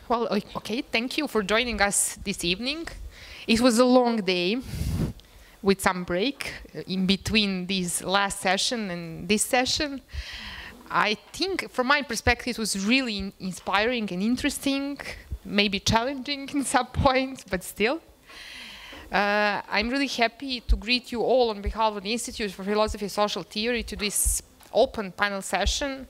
Well, okay, thank you for joining us this evening. It was a long day with some break in between this last session and this session. I think, from my perspective, it was really inspiring and interesting, maybe challenging in some points, but still. I'm really happy to greet you all on behalf of the Institute for Philosophy and Social Theory to this open panel session,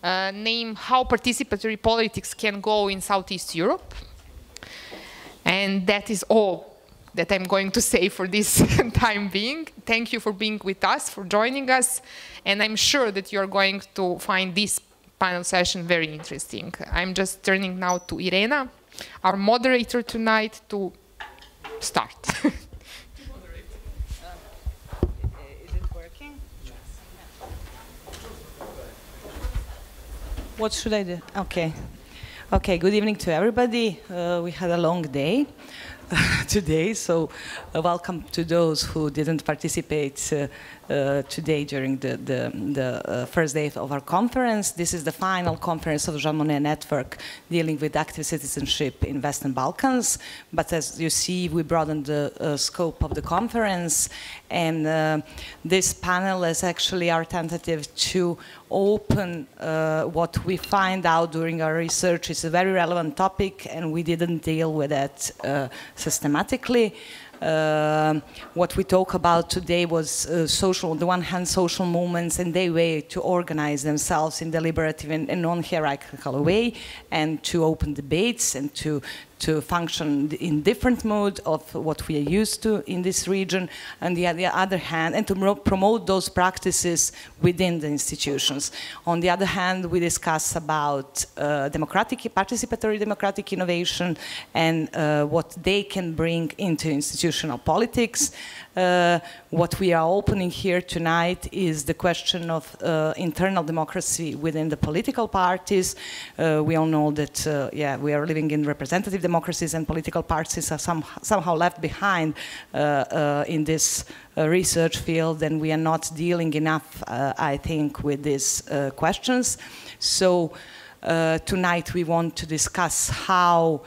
named How Participatory Politics Can Go in Southeast Europe. And that is all that I'm going to say for this time being. Thank you for being with us, for joining us, and I'm sure that you're going to find this panel session very interesting. I'm just turning now to Irena, our moderator tonight, to start. Is it working? What should I do? Okay. Okay, good evening to everybody. We had a long day today, so welcome to those who didn't participate today during the first day of our conference. This is the final conference of Jean Monnet Network dealing with active citizenship in Western Balkans. But as you see, we broadened the scope of the conference, and this panel is actually our tentative to open what we find out during our research. It's a very relevant topic, and we didn't deal with it systematically. What we talk about today was social, on the one hand, social movements and their way to organize themselves in deliberative and non-hierarchical way, and to open debates and to function in different mode of what we are used to in this region, and the other hand, and to promote those practices within the institutions. On the other hand, we discuss about participatory democratic innovation and what they can bring into institutional politics. What we are opening here tonight is the question of internal democracy within the political parties. We all know that we are living in representative democracies, and political parties are somehow left behind in this research field, and we are not dealing enough, I think, with these questions. So tonight we want to discuss how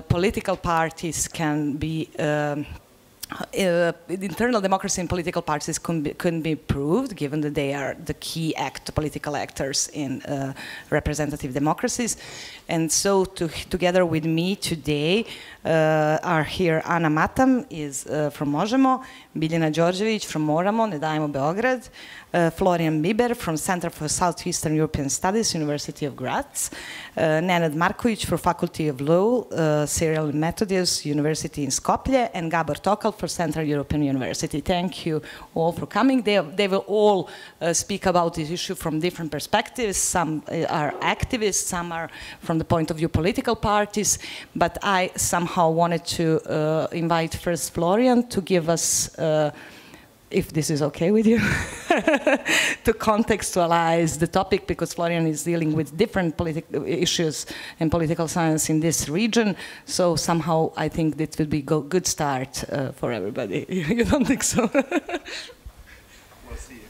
political parties can be internal democracy in political parties couldn't be proved, given that they are the key political actors in representative democracies. And so together with me today are here Ana Matam is from Možemo, Biljana Đorđević from Moramo, Ne dajemo Beograd, Florian Biber from Center for Southeastern European Studies, University of Graz, Nenad Marković from Faculty of Law, Cyril Methodius University in Skopje, and Gabor Tokal for Central European University. Thank you all for coming. They will all speak about this issue from different perspectives. Some are activists, some are from the point of view political parties, but I somehow wanted to invite first Florian to give us if this is okay with you, to contextualize the topic, because Florian is dealing with different political issues and political science in this region. So somehow I think this will be a good start for everybody. You don't think so? We'll see.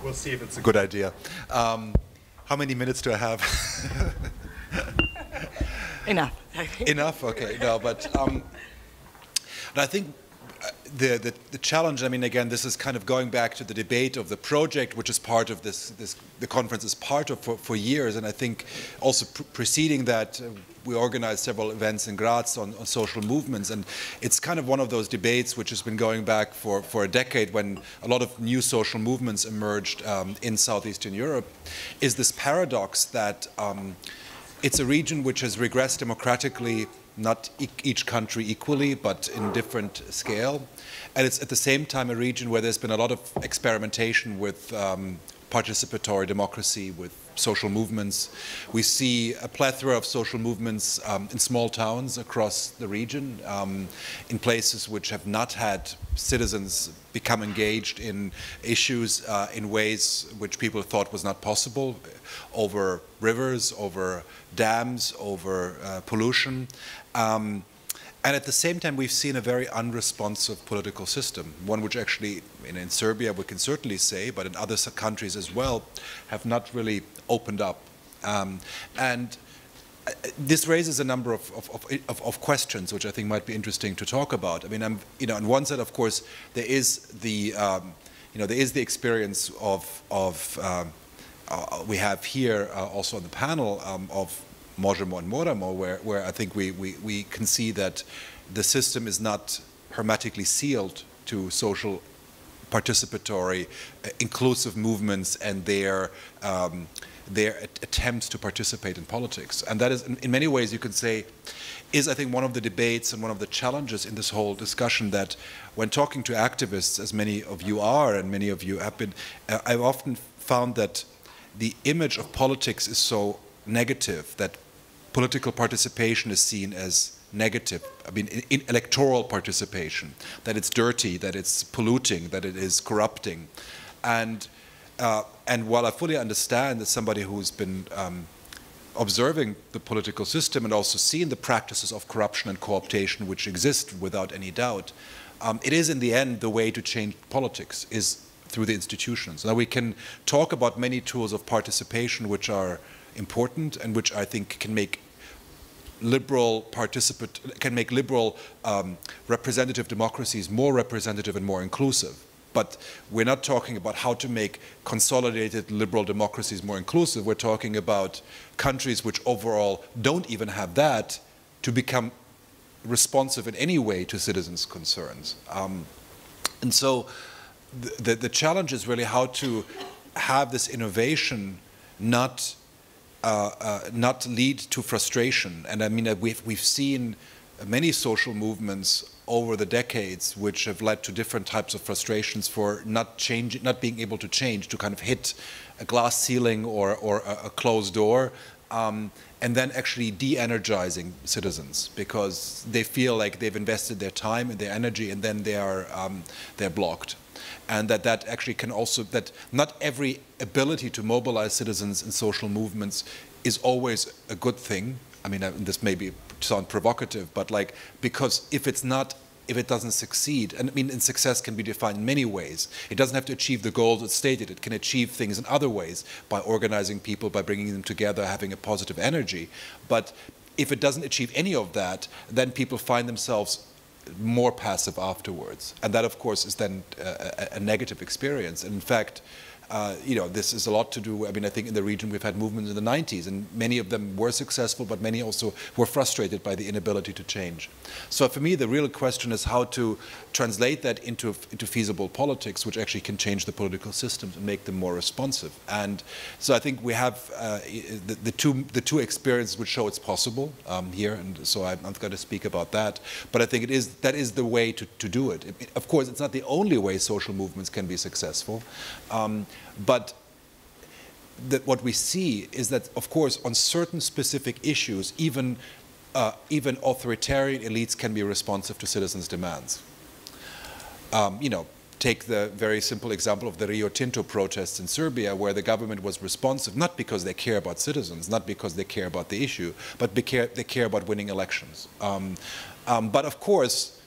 We'll see if it's a good idea. How many minutes do I have? Enough. Enough? Okay. No, but I think the challenge, I mean, again, this is kind of going back to the debate of the project, which is part of the conference is part of for years. And I think also preceding that, we organized several events in Graz on social movements. And it's kind of one of those debates which has been going back for a decade, when a lot of new social movements emerged in Southeastern Europe, is this paradox that it's a region which has regressed democratically, not each country equally, but in different scale. And it's at the same time a region where there's been a lot of experimentation with participatory democracy, with social movements. We see a plethora of social movements in small towns across the region, in places which have not had citizens become engaged in issues in ways which people thought was not possible, over rivers, over dams, over pollution. And at the same time, we've seen a very unresponsive political system, one which actually, in Serbia, we can certainly say, but in other countries as well, have not really opened up. And this raises a number of questions, which I think might be interesting to talk about. I mean, on one side, of course, there is the experience we have here also on the panel of Možemo and Moramo, where I think we can see that the system is not hermetically sealed to social, participatory, inclusive movements and their attempts to participate in politics. And that is, in many ways, you could say, is, I think, one of the debates and one of the challenges in this whole discussion, that when talking to activists, as many of you are and many of you have been, I've often found that the image of politics is so negative, that political participation is seen as negative. I mean, in electoral participation, that it's dirty, that it's polluting, that it is corrupting. And while I fully understand, as somebody who's been observing the political system and also seeing the practices of corruption and co-optation which exist without any doubt, it is in the end the way to change politics is through the institutions. Now we can talk about many tools of participation which are important and which I think can make liberal representative democracies more representative and more inclusive. But we're not talking about how to make consolidated liberal democracies more inclusive. We're talking about countries which overall don't even have that to become responsive in any way to citizens' concerns. And so the challenge is really how to have this innovation not lead to frustration. And I mean, we've seen many social movements over the decades which have led to different types of frustrations for not being able to change, to kind of hit a glass ceiling or a closed door, and then actually de-energizing citizens because they feel like they've invested their time and their energy and then they're blocked. And that actually can also, that not every ability to mobilize citizens in social movements is always a good thing. I mean, this may sound provocative, but like, because if it doesn't succeed, and I mean, and success can be defined in many ways. It doesn't have to achieve the goals it's stated. It can achieve things in other ways, by organizing people, by bringing them together, having a positive energy. But if it doesn't achieve any of that, then people find themselves more passive afterwards. And that, of course, is then a negative experience. And in fact, this is a lot to do, I mean, I think in the region we've had movements in the 90s, and many of them were successful, but many also were frustrated by the inability to change. So for me, the real question is how to translate that into feasible politics, which actually can change the political systems and make them more responsive. And so I think we have the two experiences which show it's possible here, and so I'm not going to speak about that. But I think that is the way to do it. Of course, it's not the only way social movements can be successful. But what we see is that, of course, on certain specific issues, even authoritarian elites can be responsive to citizens' demands. Take the very simple example of the Rio Tinto protests in Serbia, where the government was responsive, not because they care about citizens, not because they care about the issue, but they care about winning elections. But of course,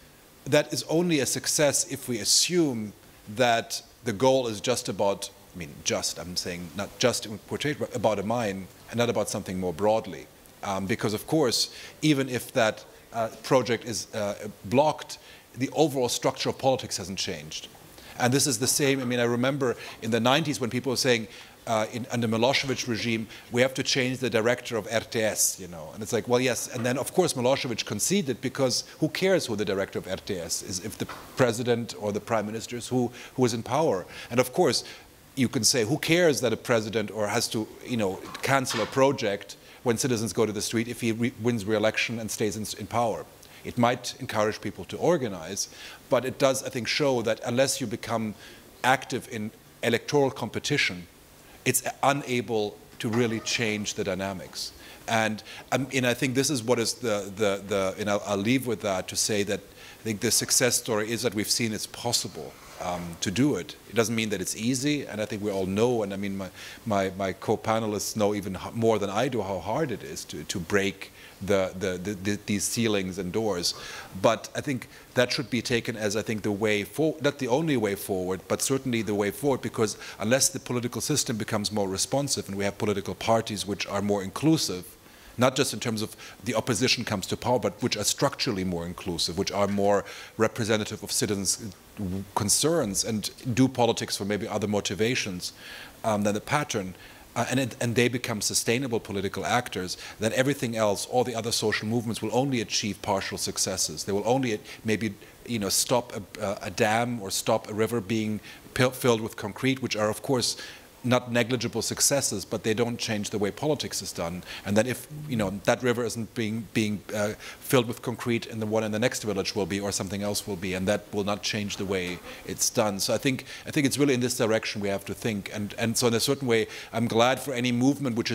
that is only a success if we assume that the goal is just about, I'm saying not just in quotation, but about a mine and not about something more broadly. Because of course, even if that project is blocked, the overall structure of politics hasn't changed. And this is the same, I remember in the 90s when people were saying, under Milosevic regime, we have to change the director of RTS, And it's like, well, yes. And then, of course, Milosevic conceded, because who cares who the director of RTS is, if the president or the prime minister is who is in power? And of course, you can say, who cares that a president or has to, cancel a project when citizens go to the street if he wins re-election and stays in power? It might encourage people to organize, but it does, I think, show that unless you become active in electoral competition, it's unable to really change the dynamics. And I think this is what is I'll leave with that, to say that I think the success story is that we've seen it's possible to do it. It doesn't mean that it's easy, and I think we all know, and my co-panelists know even more than I do how hard it is to break these ceilings and doors. But I think that should be taken as, I think, the way forward, not the only way forward, but certainly the way forward, because unless the political system becomes more responsive and we have political parties which are more inclusive, not just in terms of the opposition comes to power, but which are structurally more inclusive, which are more representative of citizens' concerns and do politics for maybe other motivations than the pattern. And they become sustainable political actors, then everything else, all the other social movements will only achieve partial successes. They will only maybe stop a dam or stop a river being filled with concrete, which are of course not negligible successes, but they don't change the way politics is done. And then if that river isn't being filled with concrete, and the one in the next village will be, or something else will be, and that will not change the way it's done. So I think it's really in this direction we have to think. And so in a certain way, I'm glad for any movement which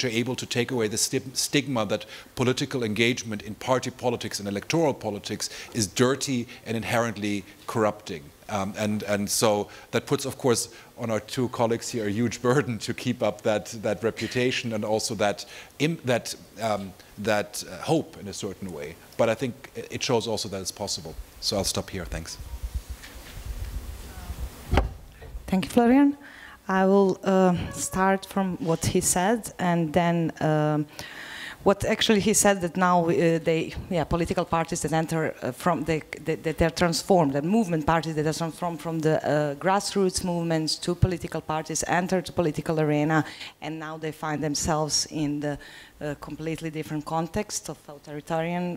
are able to take away the stigma that political engagement in party politics and electoral politics is dirty and inherently corrupting. And so that puts, of course, on our two colleagues here a huge burden to keep up that reputation and also that hope in a certain way. But I think it shows also that it's possible. So I'll stop here. Thanks. Thank you, Florian. I will start from what he said, and then what actually he said, that now political parties that enter that they're transformed, that movement parties that are transformed from the grassroots movements to political parties, enter the political arena, and now they find themselves in the completely different context of authoritarian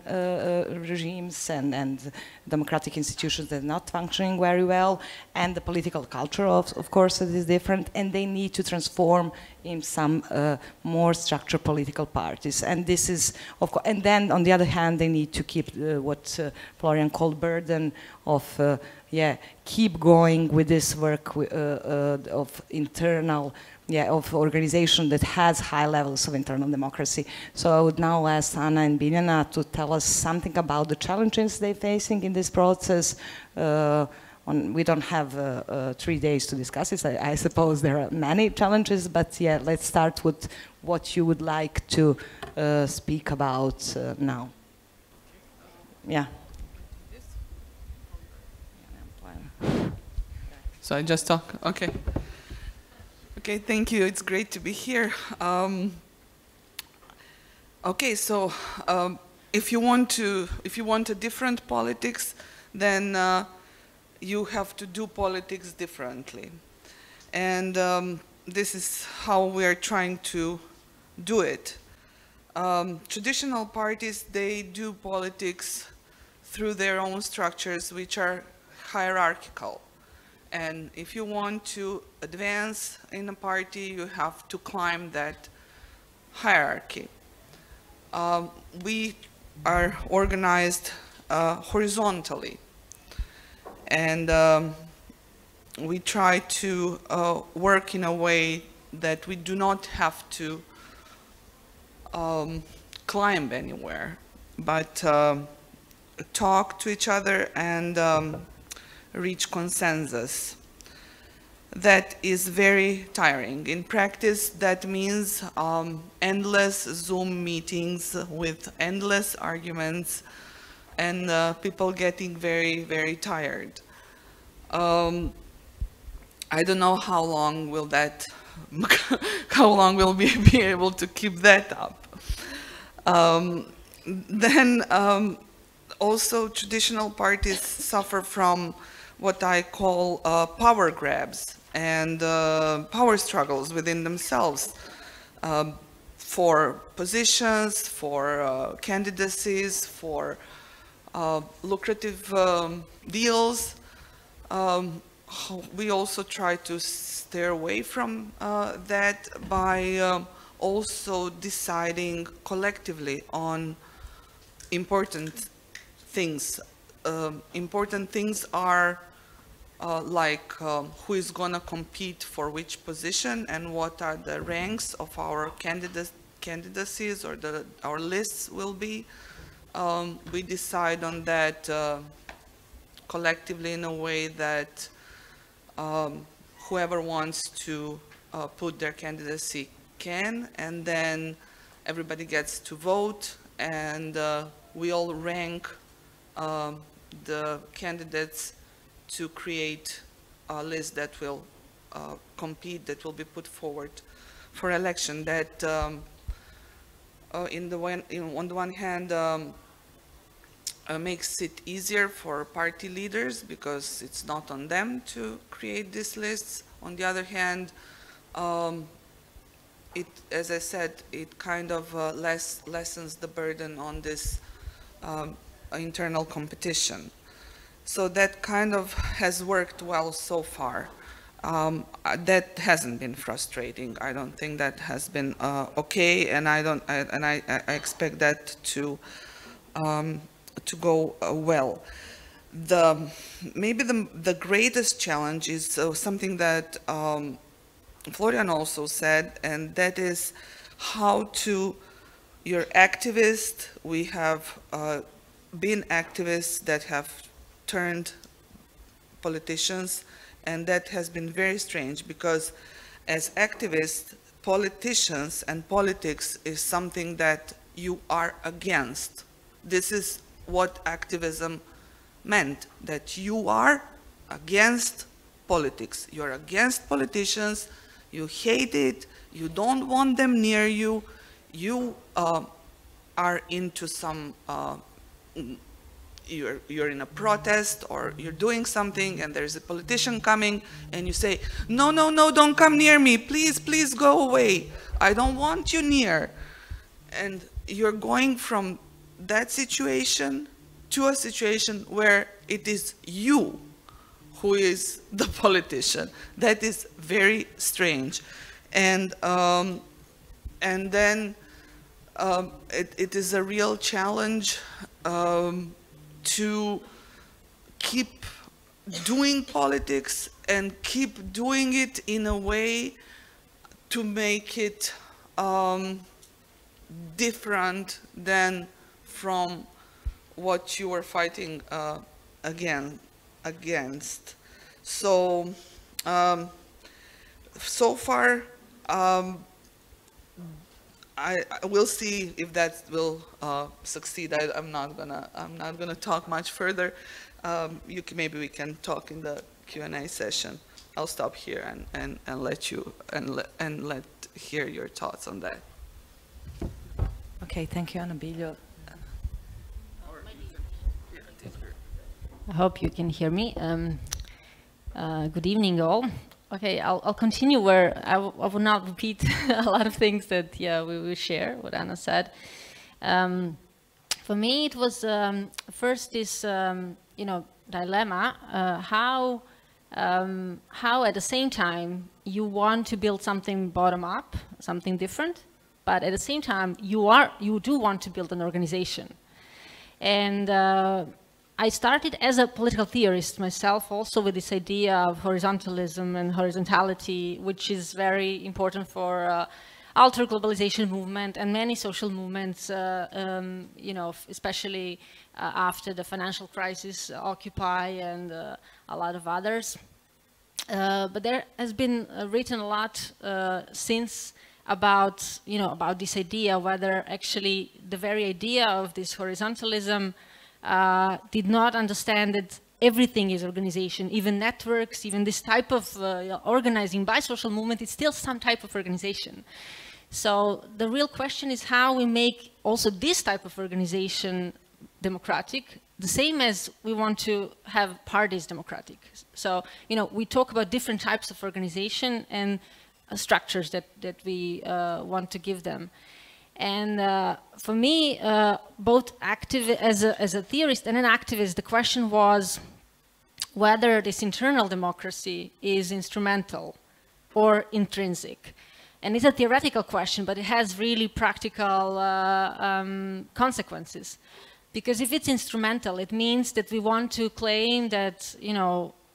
regimes and democratic institutions that are not functioning very well, and the political culture of course that is different, and they need to transform in some more structured political parties. And this is, of course, and then on the other hand, they need to keep what Florian called burden of keep going with this work of internal of organization that has high levels of internal democracy. So I would now ask Anna and Biljana to tell us something about the challenges they're facing in this process. We don't have 3 days to discuss it. I suppose there are many challenges, but let's start with what you would like to speak about now. Yeah. So I just talk, okay. Okay, thank you. It's great to be here. Okay, so if you want a different politics, then you have to do politics differently, and this is how we are trying to do it. Traditional parties, they do politics through their own structures, which are hierarchical. And if you want to advance in a party, you have to climb that hierarchy. We are organized horizontally, and we try to work in a way that we do not have to climb anywhere, but talk to each other and reach consensus. That is very tiring. In practice, that means endless Zoom meetings with endless arguments and people getting very, very tired. I don't know how long will that, how long we'll be able to keep that up. Then also traditional parties suffer from what I call power grabs and power struggles within themselves for positions, for candidacies, for lucrative deals. We also try to steer away from that by also deciding collectively on important things. Important things are like who is going to compete for which position and what are the ranks of our candidacies or our lists will be. We decide on that collectively in a way that whoever wants to put their candidacy can, and then everybody gets to vote, and we all rank the candidates to create a list that will compete, that will be put forward for election. That on the one hand, makes it easier for party leaders because it's not on them to create these lists. On the other hand, as I said, it kind of lessens the burden on this internal competition. So that kind of has worked well so far. That hasn't been frustrating. I don't think that has been okay, and I expect that to go well. Maybe the greatest challenge is something that Florian also said, and that is how to, you're activist. We have been activists that have turned politicians, and that has been very strange because as activists, politicians and politics is something that you are against. This is what activism meant, that you are against politics. You're against politicians, you hate it, you don't want them near you, you are into some you're in a protest or you're doing something and there's a politician coming and you say, no, no, no, don't come near me, please, please go away. I don't want you near. And you're going from that situation to a situation where it is you who is the politician. That is very strange. And then it is a real challenge to keep doing politics and keep doing it in a way to make it different than from what you were fighting against. So, so far, I will see if that will succeed. I'm not gonna talk much further. Maybe we can talk in the Q&A session. I'll stop here and let you let hear your thoughts on that. Okay, thank you, Anabilio. I hope you can hear me. Good evening, all. Okay, I'll continue where I will not repeat a lot of things that we will share, what Anna said. For me, it was first this, dilemma, how at the same time you want to build something bottom up, something different, but at the same time you do want to build an organization. And I started as a political theorist myself, also with this idea of horizontalism and horizontality, which is very important for alter globalization movement and many social movements, especially after the financial crisis, Occupy and a lot of others. But there has been written a lot since about this idea, whether actually the very idea of this horizontalism did not understand that everything is organization, even networks, even this type of organizing by social movement is still some type of organization. So the real question is how we make also this type of organization democratic, the same as we want to have parties democratic. So, we talk about different types of organization and structures that we want to give them. And for me, both active as a theorist and an activist, the question was whether this internal democracy is instrumental or intrinsic. And it's a theoretical question, but it has really practical consequences. Because if it's instrumental, it means that we want to claim that,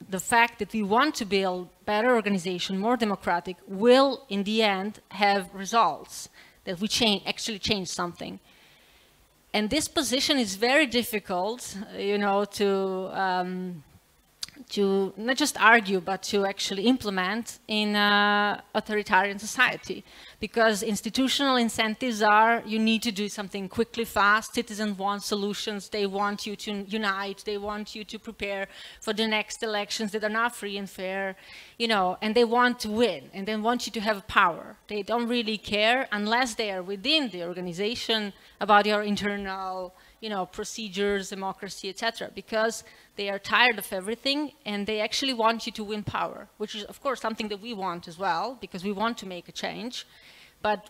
the fact that we want to build better organization, more democratic, will in the end have results. That we actually change something. And this position is very difficult, to to not just argue, but to actually implement in authoritarian society. Because institutional incentives are, you need to do something quickly, fast. Citizens want solutions. They want you to unite. They want you to prepare for the next elections that are not free and fair, you know, and they want to win, and they want you to have power. They don't really care unless they are within the organization about your internal, you know, procedures, democracy, etc., because they are tired of everything and they actually want you to win power, which is, of course, something that we want as well, because we want to make a change. But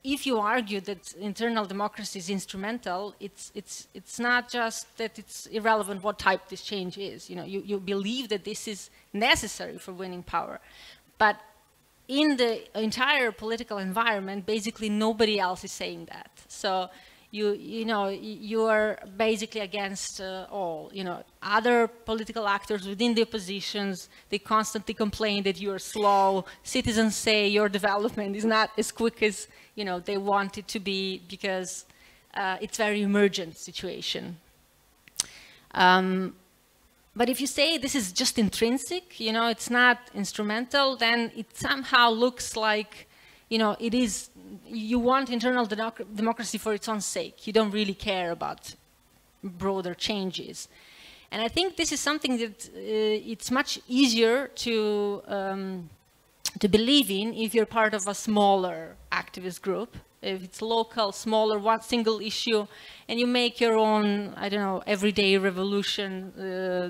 if you argue that internal democracy is instrumental, it's not just that it's irrelevant what type this change is. You know, you believe that this is necessary for winning power. But in the entire political environment, basically nobody else is saying that. So you are basically against all. You know, other political actors within the oppositions, they constantly complain that you are slow. Citizens say your development is not as quick as, you know, they want it to be, because it's a very emergent situation. But if you say this is just intrinsic, you know, it's not instrumental, then it somehow looks like, you know, it is, you want internal democracy for its own sake. You don't really care about broader changes. And I think this is something that it's much easier to believe in if you're part of a smaller activist group. If it's local, smaller, one single issue, and you make your own, I don't know, everyday revolution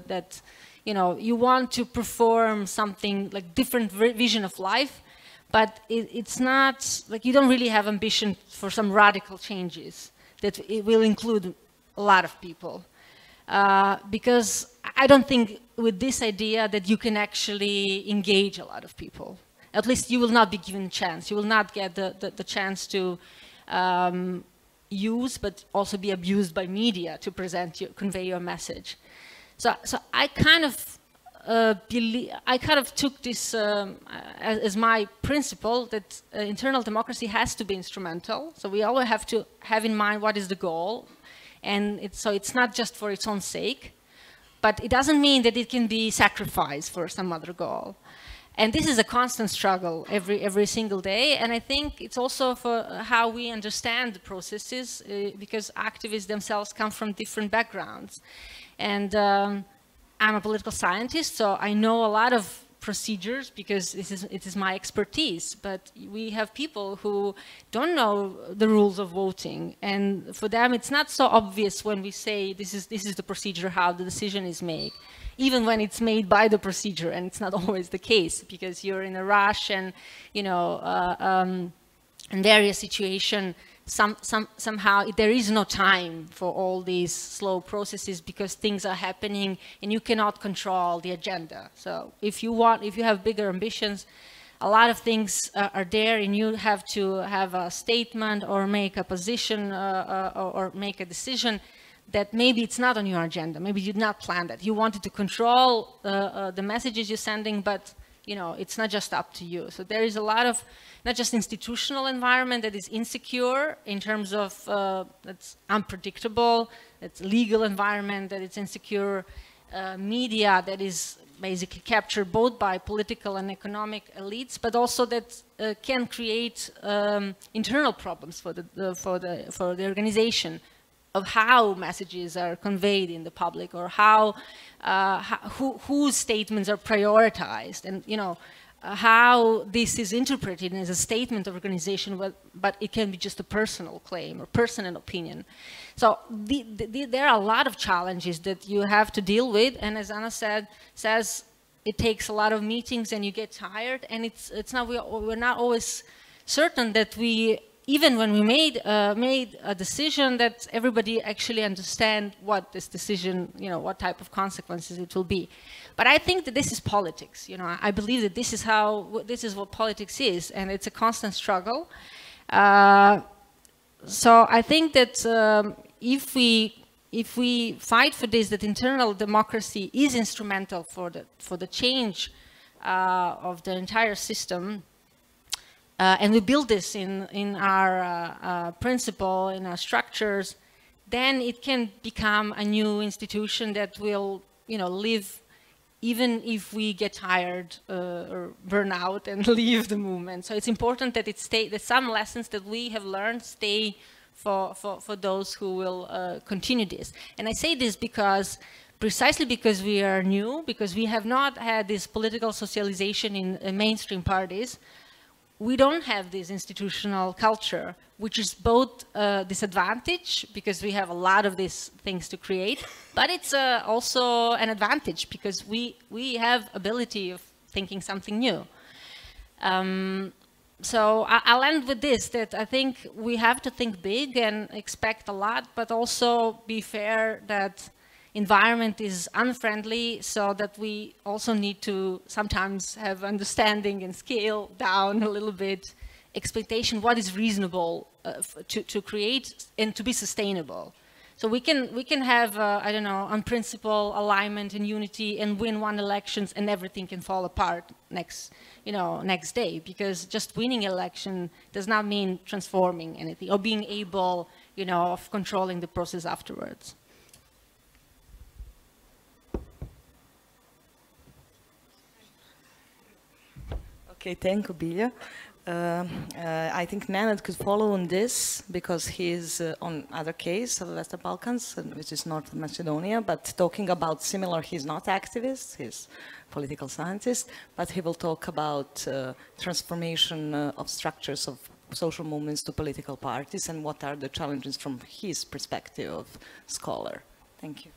that, you know, you want to perform something like different vision of life, but it's not, like, you don't really have ambition for some radical changes that it will include a lot of people. Because I don't think with this idea that you can actually engage a lot of people. At least you will not be given a chance. You will not get the chance to use, but also be abused by media to convey your message. So I kind of took this as my principle that internal democracy has to be instrumental. So we always have to have in mind what is the goal, and so it's not just for its own sake, but it doesn't mean that it can be sacrificed for some other goal. And this is a constant struggle every single day. And I think it's also for how we understand the processes, because activists themselves come from different backgrounds. And I'm a political scientist, so I know a lot of procedures because it is my expertise. But we have people who don't know the rules of voting. And for them, it's not so obvious when we say this is the procedure, how the decision is made. Even when it's made by the procedure, and it's not always the case, because you're in a rush and, you know, in various situations, somehow there is no time for all these slow processes because things are happening and you cannot control the agenda. So if you have bigger ambitions, a lot of things are there, and you have to have a statement or make a position or make a decision that maybe it's not on your agenda. Maybe you did not plan that. You wanted to control the messages you're sending, but, you know, it's not just up to you. So there is a lot of, not just institutional environment that is insecure in terms of that's unpredictable, it's legal environment that it's insecure, media that is basically captured both by political and economic elites, but also that can create internal problems for the organization, of how messages are conveyed in the public, or whose statements are prioritized, and, you know, how this is interpreted as a statement of organization, but it can be just a personal claim or personal opinion. So there are a lot of challenges that you have to deal with, and as Anna says, it takes a lot of meetings and you get tired, and we're not always certain that even when we made a decision, that everybody actually understand what this decision, you know, what type of consequences it will be. But I think that this is politics. You know, I believe that this is what politics is, and it's a constant struggle. So I think that if we fight for this, that internal democracy is instrumental for the change of the entire system. And we build this in our principle, in our structures, then it can become a new institution that will, you know, live even if we get tired or burn out and leave the movement. So it's important that that some lessons that we have learned stay for those who will continue this. And I say this precisely because we are new, because we have not had this political socialization in mainstream parties. We don't have this institutional culture, which is both a disadvantage because we have a lot of these things to create, but it's also an advantage because we have ability of thinking something new. So I'll end with this, that I think we have to think big and expect a lot, but also be fair that environment is unfriendly, so that we also need to sometimes have understanding and scale down a little bit expectation, what is reasonable to create and to be sustainable. So we can have, I don't know, on principle alignment and unity and win one elections and everything can fall apart next day, because just winning election does not mean transforming anything or being able, of controlling the process afterwards. Okay, thank you, Bilja. I think Nenad could follow on this because he's on other case of the Western Balkans, which is North Macedonia, but talking about similar, he's not activist, he's political scientist, but he will talk about transformation of structures of social movements to political parties and what are the challenges from his perspective of scholar. Thank you.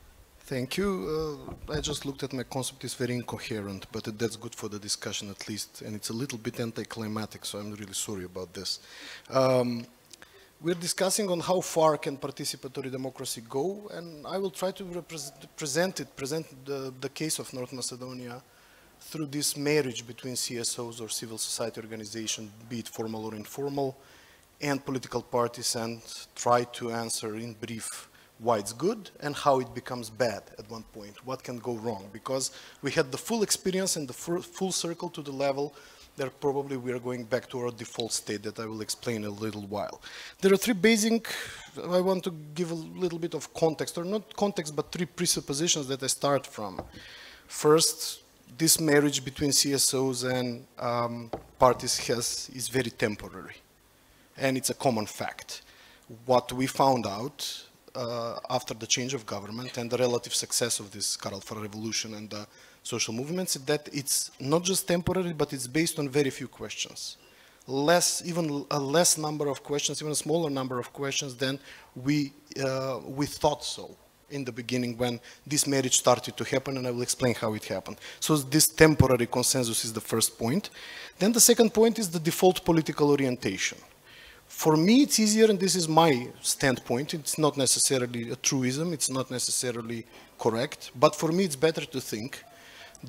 Thank you. I just looked at my concept. It's very incoherent, but that's good for the discussion at least. And it's a little bit anticlimactic, so I'm really sorry about this. We're discussing on how far can participatory democracy go, and I will try to present the case of North Macedonia through this marriage between CSOs or civil society organizations, be it formal or informal, and political parties, and try to answer in brief why it's good and how it becomes bad at one point, what can go wrong, because we had the full experience and the full circle to the level that probably we are going back to our default state that I will explain in a little while. There are three basic, I want to give a little bit of context, or not context, but three presuppositions that I start from. First, this marriage between CSOs and parties is very temporary, and it's a common fact. What we found out after the change of government and the relative success of this Karalfar revolution and the social movements, that it's not just temporary, but it's based on very few questions. Even a less number of questions, even a smaller number of questions than we thought so in the beginning when this marriage started to happen, and I will explain how it happened. So this temporary consensus is the first point. Then the second point is the default political orientation. For me, it's easier, and this is my standpoint, it's not necessarily a truism, it's not necessarily correct, but for me it's better to think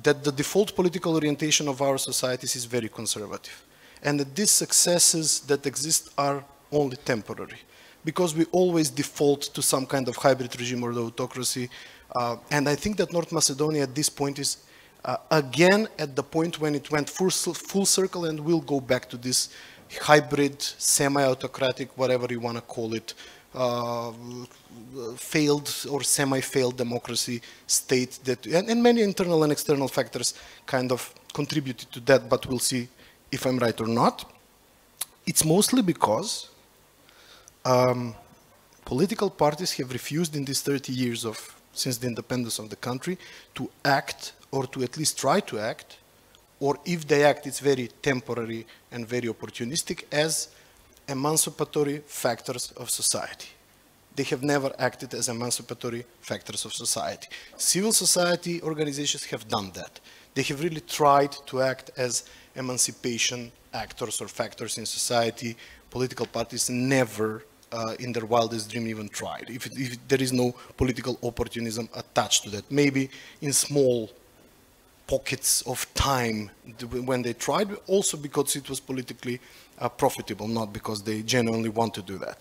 that the default political orientation of our societies is very conservative, and that these successes that exist are only temporary, because we always default to some kind of hybrid regime or autocracy, and I think that North Macedonia at this point is again at the point when it went full circle and will go back to this hybrid, semi-autocratic, whatever you want to call it, failed or semi-failed democracy state that, and many internal and external factors kind of contributed to that, but we'll see if I'm right or not. It's mostly because political parties have refused in these 30 years since the independence of the country to act, or to at least try to act, or if they act, it's very temporary and very opportunistic, as emancipatory factors of society. They have never acted as emancipatory factors of society. Civil society organizations have done that. They have really tried to act as emancipation actors or factors in society. Political parties never, in their wildest dream, even tried. If there is no political opportunism attached to that. Maybe in small pockets of time when they tried, also because it was politically profitable, not because they genuinely want to do that.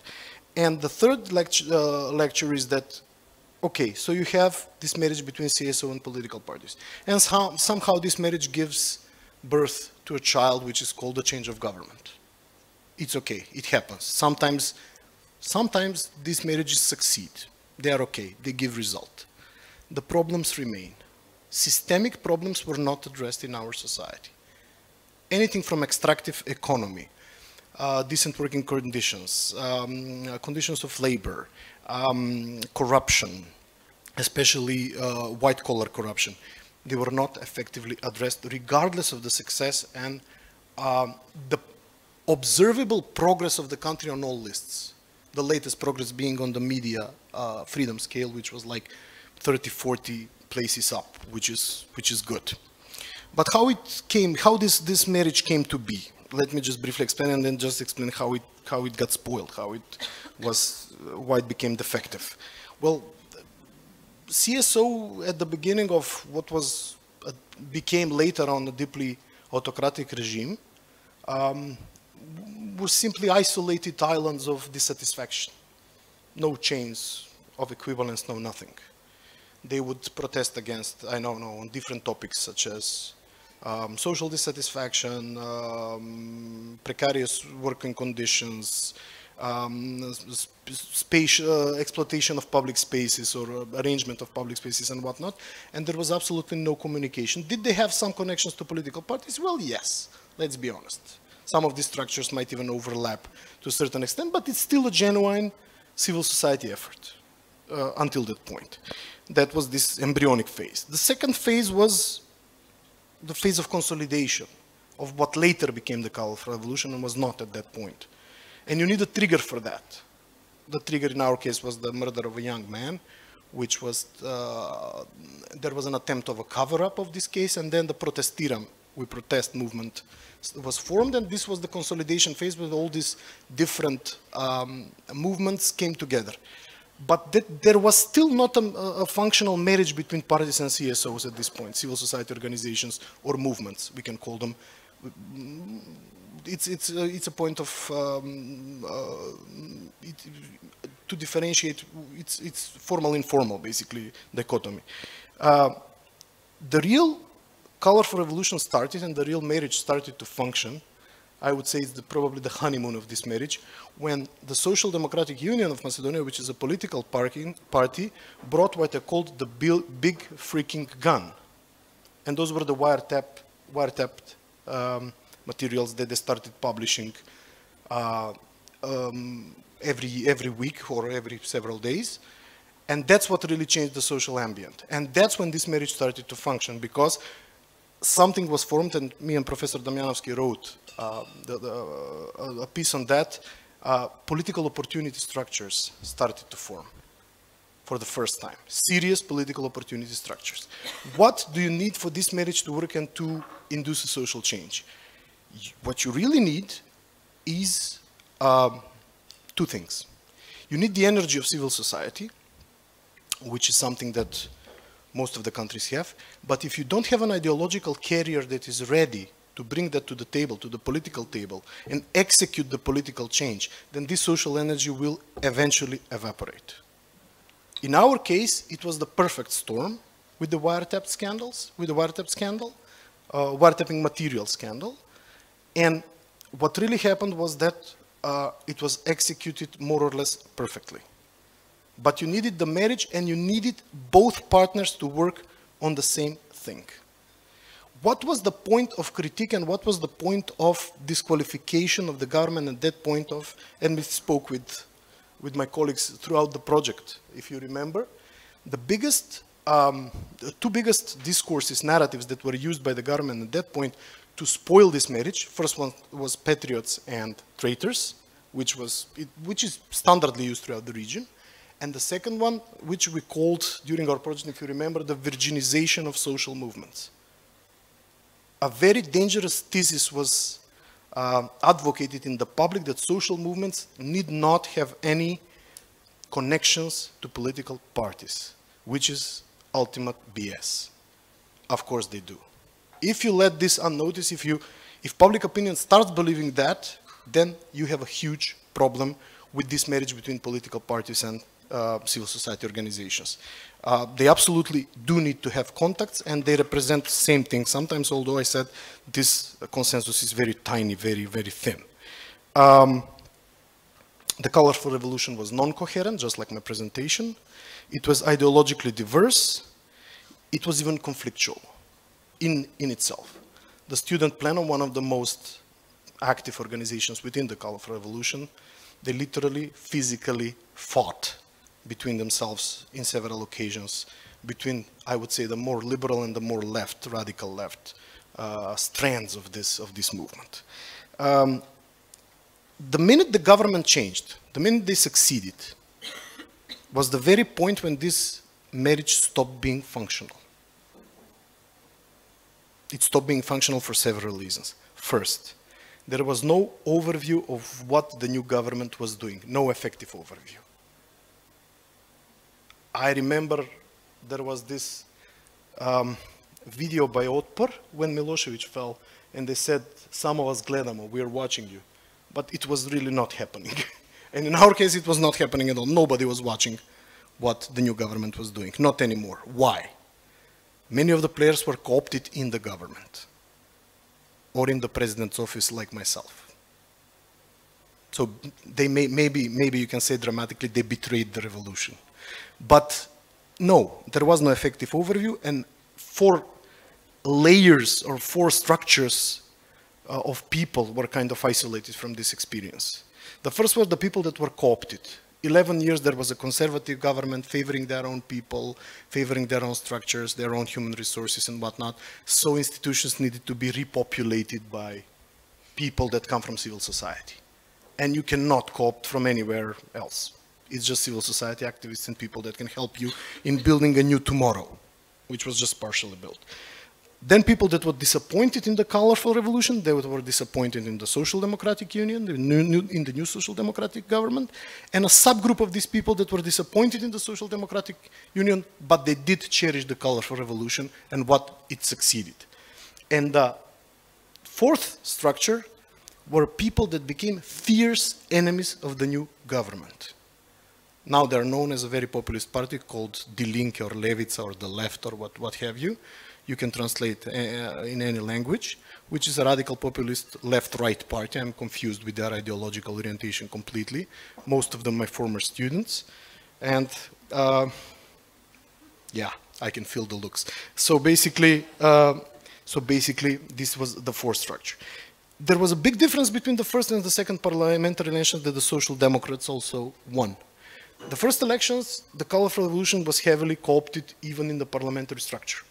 And the third lecture is that, okay, so you have this marriage between CSO and political parties. And somehow this marriage gives birth to a child which is called a change of government. It's okay, it happens. Sometimes these marriages succeed. They are okay, they give result. The problems remain. systemic problems were not addressed in our society. Anything from extractive economy, decent working conditions, conditions of labor, corruption, especially white-collar corruption, they were not effectively addressed regardless of the success and the observable progress of the country on all lists. The latest progress being on the media freedom scale, which was like 30, 40 places up, which is good. But how it came, how this marriage came to be, let me just briefly explain and then just explain how it got spoiled, why it became defective. Well, CSO at the beginning of what was became later on a deeply autocratic regime were simply isolated islands of dissatisfaction. No chains of equivalence, no nothing. They would protest against, I don't know, on different topics such as social dissatisfaction, precarious working conditions, exploitation of public spaces or arrangement of public spaces and whatnot, and there was absolutely no communication. Did they have some connections to political parties? Well, yes, let's be honest. Some of these structures might even overlap to a certain extent, but it's still a genuine civil society effort until that point. That was this embryonic phase. The second phase was the phase of consolidation of what later became the colorful revolution and was not at that point. And you need a trigger for that. The trigger in our case was the murder of a young man, which was, there was an attempt of a cover-up of this case, and then the Protestiram, We Protest movement was formed, and this was the consolidation phase where all these different movements came together. But there was still not a functional marriage between parties and CSOs at this point, civil society organizations or movements, we can call them. It's a point of, to differentiate, it's formal, informal, basically, dichotomy. The real colorful revolution started and the real marriage started to function. I would say it's probably the honeymoon of this marriage, when the Social Democratic Union of Macedonia, which is a political party, brought what they called the big freaking gun. And those were the wiretapped materials that they started publishing every week or every several days. And that's what really changed the social ambient. And that's when this marriage started to function, because something was formed, and me and Professor Damjanovski wrote a piece on that. Political opportunity structures started to form for the first time. Serious political opportunity structures. What do you need for this marriage to work and to induce a social change? What you really need is two things. You need the energy of civil society, which is something that most of the countries have. But if you don't have an ideological carrier that is ready to bring that to the table, to the political table, and execute the political change, then this social energy will eventually evaporate. In our case, it was the perfect storm with the wiretap scandals, with the wiretap scandal, wiretapping material scandal. And what really happened was that it was executed more or less perfectly. But you needed the marriage and you needed both partners to work on the same thing. What was the point of critique and what was the point of disqualification of the government at that point of, and we spoke with my colleagues throughout the project, if you remember, the two biggest discourses, narratives that were used by the government at that point to spoil this marriage. First one was patriots and traitors, which is standardly used throughout the region. And the second one, which we called during our project, if you remember, the virginization of social movements. A very dangerous thesis was advocated in the public that social movements need not have any connections to political parties, which is ultimate BS. Of course they do. If you let this unnoticed, if public opinion starts believing that, then you have a huge problem with this marriage between political parties and civil society organizations. They absolutely do need to have contacts, and they represent the same thing. Sometimes, although I said this consensus is very tiny, very, very thin. The colorful revolution was non-coherent, just like my presentation. It was ideologically diverse. it was even conflictual in itself. The Student Plenum, one of the most active organizations within the Colorful Revolution, they literally, physically fought between themselves in several occasions, between, I would say, the more liberal and the more left, radical left strands of this movement. The minute the government changed, the minute they succeeded, was the very point when this marriage stopped being functional. It stopped being functional for several reasons. First, there was no overview of what the new government was doing, no effective overview. I remember there was this video by Otpor when Milošević fell, and they said, "Samo vas gledamo, we are watching you." But it was really not happening. And in our case, it was not happening at all. Nobody was watching what the new government was doing, not anymore. Why? Many of the players were co-opted in the government or in the president's office, like myself. So they maybe you can say dramatically, they betrayed the revolution. But no, there was no effective overview, and 4 layers or 4 structures of people were kind of isolated from this experience. The first was the people that were co-opted. 11 years there was a conservative government favoring their own people, favoring their own structures, their own human resources and whatnot. So institutions needed to be repopulated by people that come from civil society. And you cannot co-opt from anywhere else. It's just civil society activists and people that can help you in building a new tomorrow, which was just partially built. Then people that were disappointed in the colorful revolution, they were disappointed in the Social Democratic Union, in the new Social Democratic government, and a subgroup of these people that were disappointed in the Social Democratic Union, but they did cherish the colorful revolution and what it succeeded. And the 4th structure were people that became fierce enemies of the new government. Now they're known as a very populist party called Die Linke or Levica or the left or what have you. You can translate in any language, which is a radical populist left-right party. I'm confused with their ideological orientation completely. Most of them my former students. And yeah, I can feel the looks. So basically this was the 4th structure. There was a big difference between the first and the second parliamentary elections that the Social Democrats also won. The first elections, the colorful revolution was heavily co-opted even in the parliamentary structure.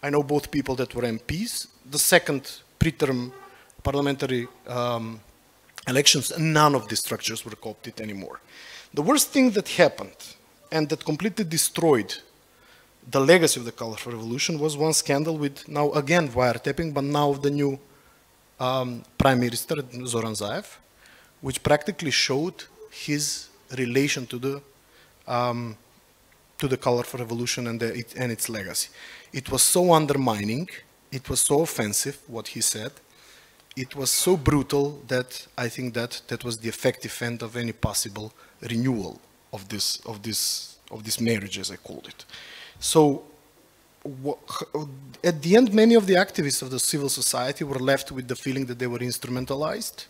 I know both people that were MPs. The second preterm parliamentary elections, none of these structures were co-opted anymore. The worst thing that happened and that completely destroyed the legacy of the colorful revolution was one scandal with now again wiretapping, but now the new Prime Minister, Zoran Zaev, which practically showed his relation to the colorful revolution and its legacy. It was so undermining, it was so offensive what he said, it was so brutal that I think that was the effective end of any possible renewal of this marriage, as I called it. So at the end, many of the activists of the civil society were left with the feeling that they were instrumentalized.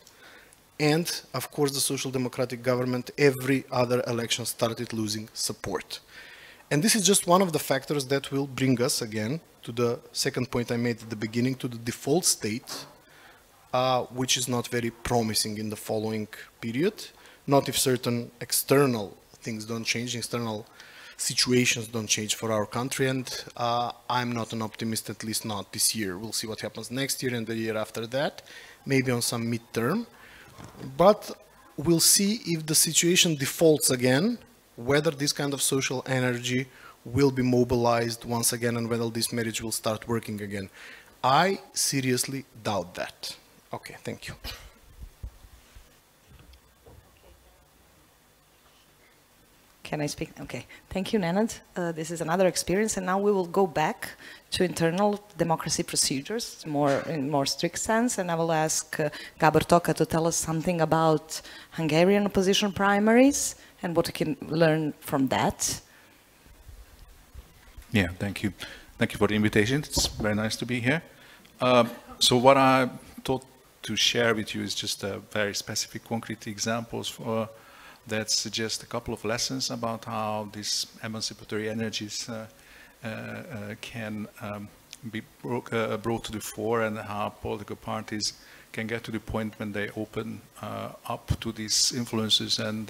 And of course, the Social Democratic government, every other election started losing support. And this is just one of the factors that will bring us again to the second point I made at the beginning, to the default state, which is not very promising in the following period. Not if certain external things don't change, external situations don't change for our country. And I'm not an optimist, at least not this year. We'll see what happens next year and the year after that, maybe on some midterm. But we'll see if the situation defaults again, whether this kind of social energy will be mobilized once again and whether this marriage will start working again. I seriously doubt that. Okay, thank you. Can I speak? Okay, thank you, Nenad. This is another experience, and now we will go back to internal democracy procedures, in more strict sense, and I will ask Gabor Toka to tell us something about Hungarian opposition primaries and what we can learn from that. Yeah, thank you. Thank you for the invitation. It's very nice to be here. So what I thought to share with you is just very specific, concrete examples that suggest a couple of lessons about how these emancipatory energies can be brought to the fore, and how political parties can get to the point when they open up to these influences and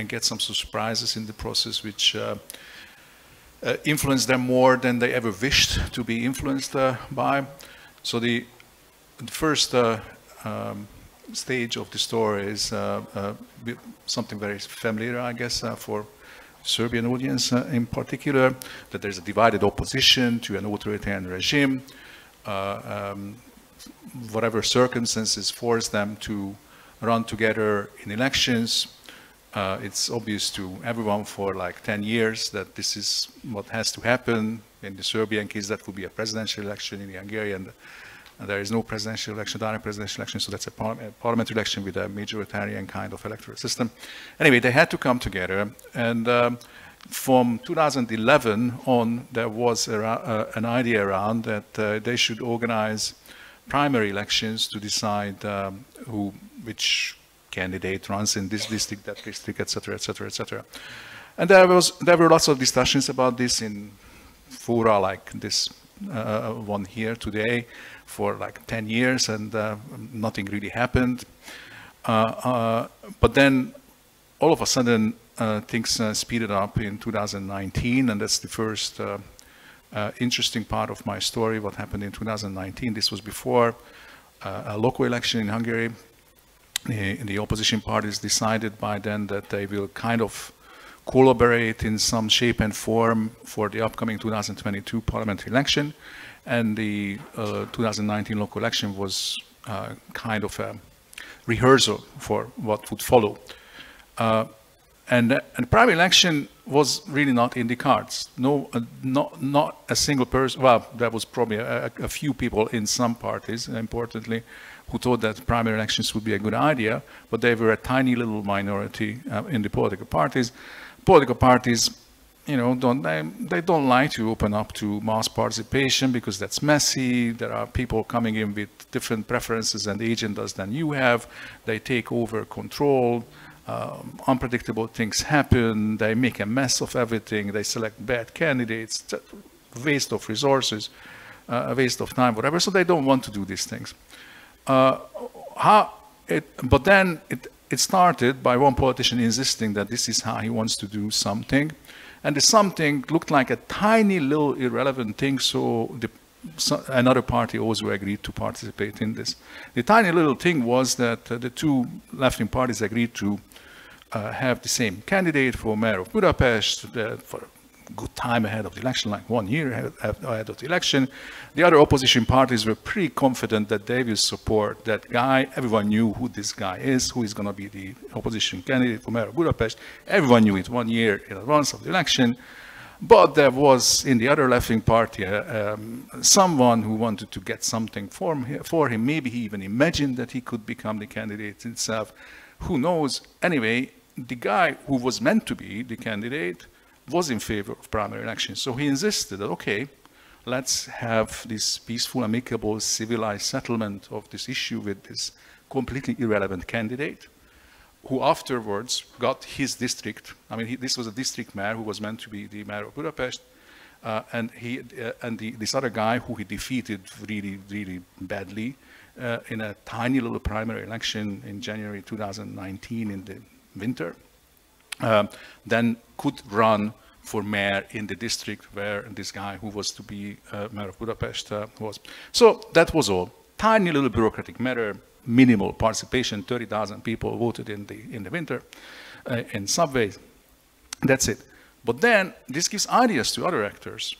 get some surprises in the process, which influence them more than they ever wished to be influenced by. So the first stage of the story is something very familiar, I guess, for Serbian audience in particular, that there's a divided opposition to an authoritarian regime. Whatever circumstances force them to run together in elections. It's obvious to everyone for like 10 years that this is what has to happen. In the Serbian case, that would be a presidential election. In the Hungarian, there is no presidential election, direct presidential election, so that's a parliamentary election with a majoritarian kind of electoral system. Anyway, they had to come together, and from 2011 on, there was an idea around that they should organize primary elections to decide which candidate runs in this district, that district, etc., etc., etc. And there were lots of discussions about this in fora like this one here today for like 10 years, and nothing really happened. But then all of a sudden things speeded up in 2019, and that's the first interesting part of my story, what happened in 2019. This was before a local election in Hungary. The opposition parties decided by then that they will kind of collaborate in some shape and form for the upcoming 2022 parliamentary election. And the 2019 local election was kind of a rehearsal for what would follow. And the primary election was really not in the cards. No, not a single person. Well, there was probably a few people in some parties, importantly, who thought that primary elections would be a good idea, but they were a tiny little minority in the political parties. Political parties, you know, they don't like to open up to mass participation because that's messy. There are people coming in with different preferences and agendas than you have. They take over control. Unpredictable things happen. They make a mess of everything. They select bad candidates. Waste of resources, a waste of time, whatever. So they don't want to do these things. But then it started by one politician insisting that this is how he wants to do something. And the something looked like a tiny little irrelevant thing, so another party also agreed to participate in this. The tiny little thing was that the two left-wing parties agreed to have the same candidate for mayor of Budapest for a good time ahead of the election, like 1 year ahead of the election. The other opposition parties were pretty confident that they will support that guy. Everyone knew who this guy is, who is going to be the opposition candidate for mayor of Budapest. Everyone knew it 1 year in advance of the election. But there was, in the other left-wing party, someone who wanted to get something for him. Maybe he even imagined that he could become the candidate himself. Who knows? Anyway, the guy who was meant to be the candidate was in favor of primary elections. So he insisted that, okay, let's have this peaceful, amicable, civilized settlement of this issue with this completely irrelevant candidate, who afterwards got his district. I mean, this was a district mayor who was meant to be the mayor of Budapest, and this other guy who he defeated really, really badly in a tiny little primary election in January 2019 in the winter, then could run for mayor in the district where this guy who was to be mayor of Budapest was. So that was all. Tiny little bureaucratic matter, minimal participation, 30,000 people voted in the winter in subways. That's it. But then this gives ideas to other actors.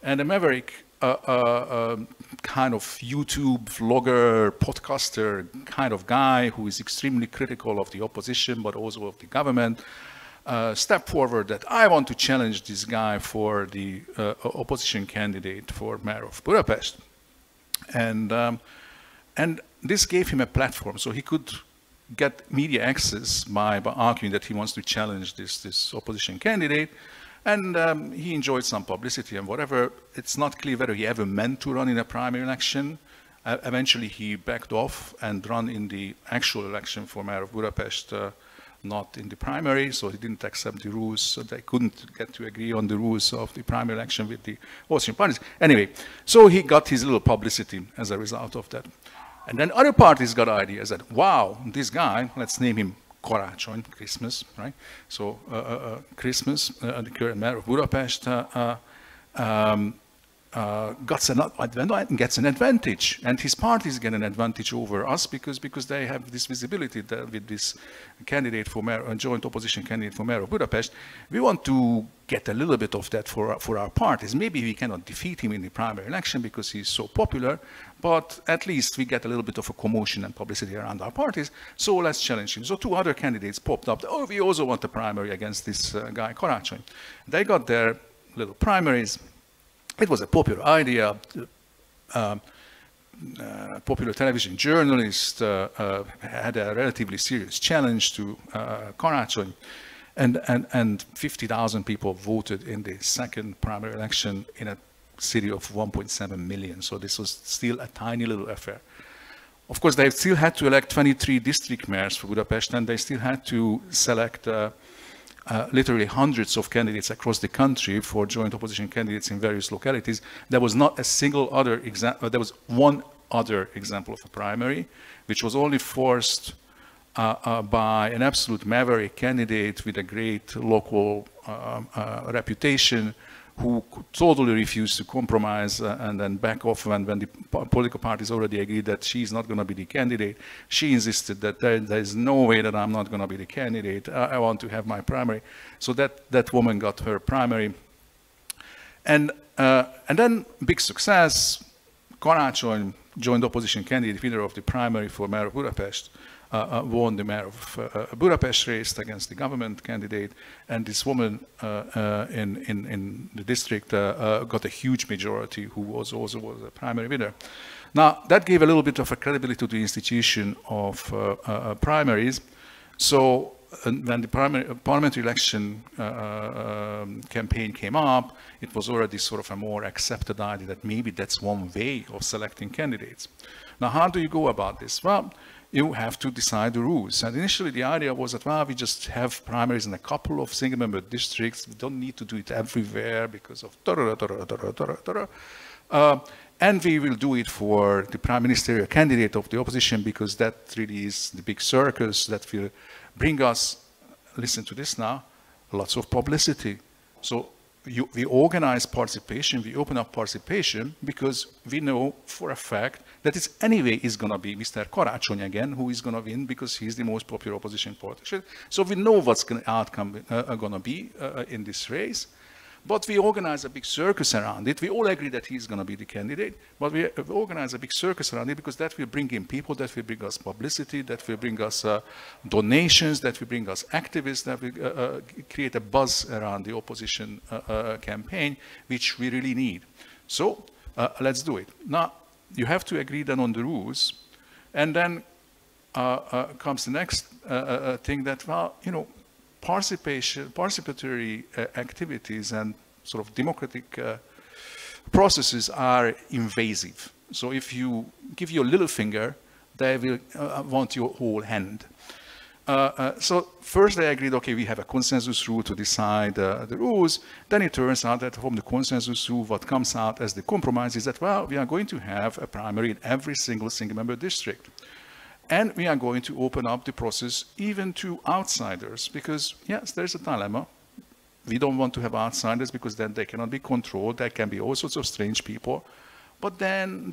And a maverick kind of YouTube vlogger, podcaster kind of guy who is extremely critical of the opposition, but also of the government, step forward that I want to challenge this guy for the opposition candidate for mayor of Budapest. And this gave him a platform, so he could get media access by arguing that he wants to challenge this opposition candidate. And he enjoyed some publicity and whatever. It's not clear whether he ever meant to run in a primary election. Eventually he backed off and ran in the actual election for mayor of Budapest not in the primary, so he didn't accept the rules, so they couldn't get to agree on the rules of the primary election with the Austrian parties. Anyway, so he got his little publicity as a result of that. And then other parties got ideas that, wow, this guy, let's name him Karácsony, Christmas, right? So Christmas, the current mayor of Budapest, gets an advantage, and his parties get an advantage over us because they have this visibility that with this candidate for mayor, a joint opposition candidate for mayor of Budapest. We want to get a little bit of that for our parties. Maybe we cannot defeat him in the primary election because he's so popular, but at least we get a little bit of a commotion and publicity around our parties, so let's challenge him. So two other candidates popped up. Oh, we also want a primary against this guy, Karácsony. They got their little primaries. It was a popular idea. Popular television journalist had a relatively serious challenge to Karácsony, and 50,000 people voted in the second primary election in a city of 1.7 million. So this was still a tiny little affair. Of course, they still had to elect 23 district mayors for Budapest, and they still had to select literally hundreds of candidates across the country for joint opposition candidates in various localities. There was not a single other example. There was one other example of a primary, which was only forced by an absolute maverick candidate with a great local reputation, who totally refused to compromise and then back off when the political parties already agreed that she's not going to be the candidate. She insisted that there is no way that I'm not going to be the candidate. I want to have my primary. So that woman got her primary. And then big success, Karácsony, joint opposition candidate, winner of the primary for mayor of Budapest, won the mayor of Budapest race against the government candidate, and this woman in the district got a huge majority, who was also a primary winner. Now, that gave a little bit of a credibility to the institution of primaries. So when the parliamentary election campaign came up, it was already sort of a more accepted idea that maybe that's one way of selecting candidates. Now, how do you go about this? Well, you have to decide the rules. And initially the idea was that, well, we just have primaries in a couple of single-member districts. We don't need to do it everywhere because of and we will do it for the prime ministerial candidate of the opposition because that really is the big circus that will bring us, listen to this now, lots of publicity. So we organize participation, we open up participation because we know for a fact that it's anyway is going to be Mr. Karácsony again who is going to win because he's the most popular opposition politician. So we know what's the outcome going to be in this race. But we organize a big circus around it. We all agree that he's going to be the candidate, but we organize a big circus around it because that will bring in people, that will bring us publicity, that will bring us donations, that will bring us activists, that will create a buzz around the opposition campaign, which we really need. So let's do it. Now, you have to agree then on the rules, and then comes the next thing that, well, you know, participatory activities and sort of democratic processes are invasive. So if you give your little finger, they will want your whole hand. So first they agreed, okay, we have a consensus rule to decide the rules. Then it turns out that from the consensus rule, what comes out as the compromise is that, well, we are going to have a primary in every single-member district. And we are going to open up the process even to outsiders because, yes, there's a dilemma. We don't want to have outsiders because then they cannot be controlled. There can be all sorts of strange people. But then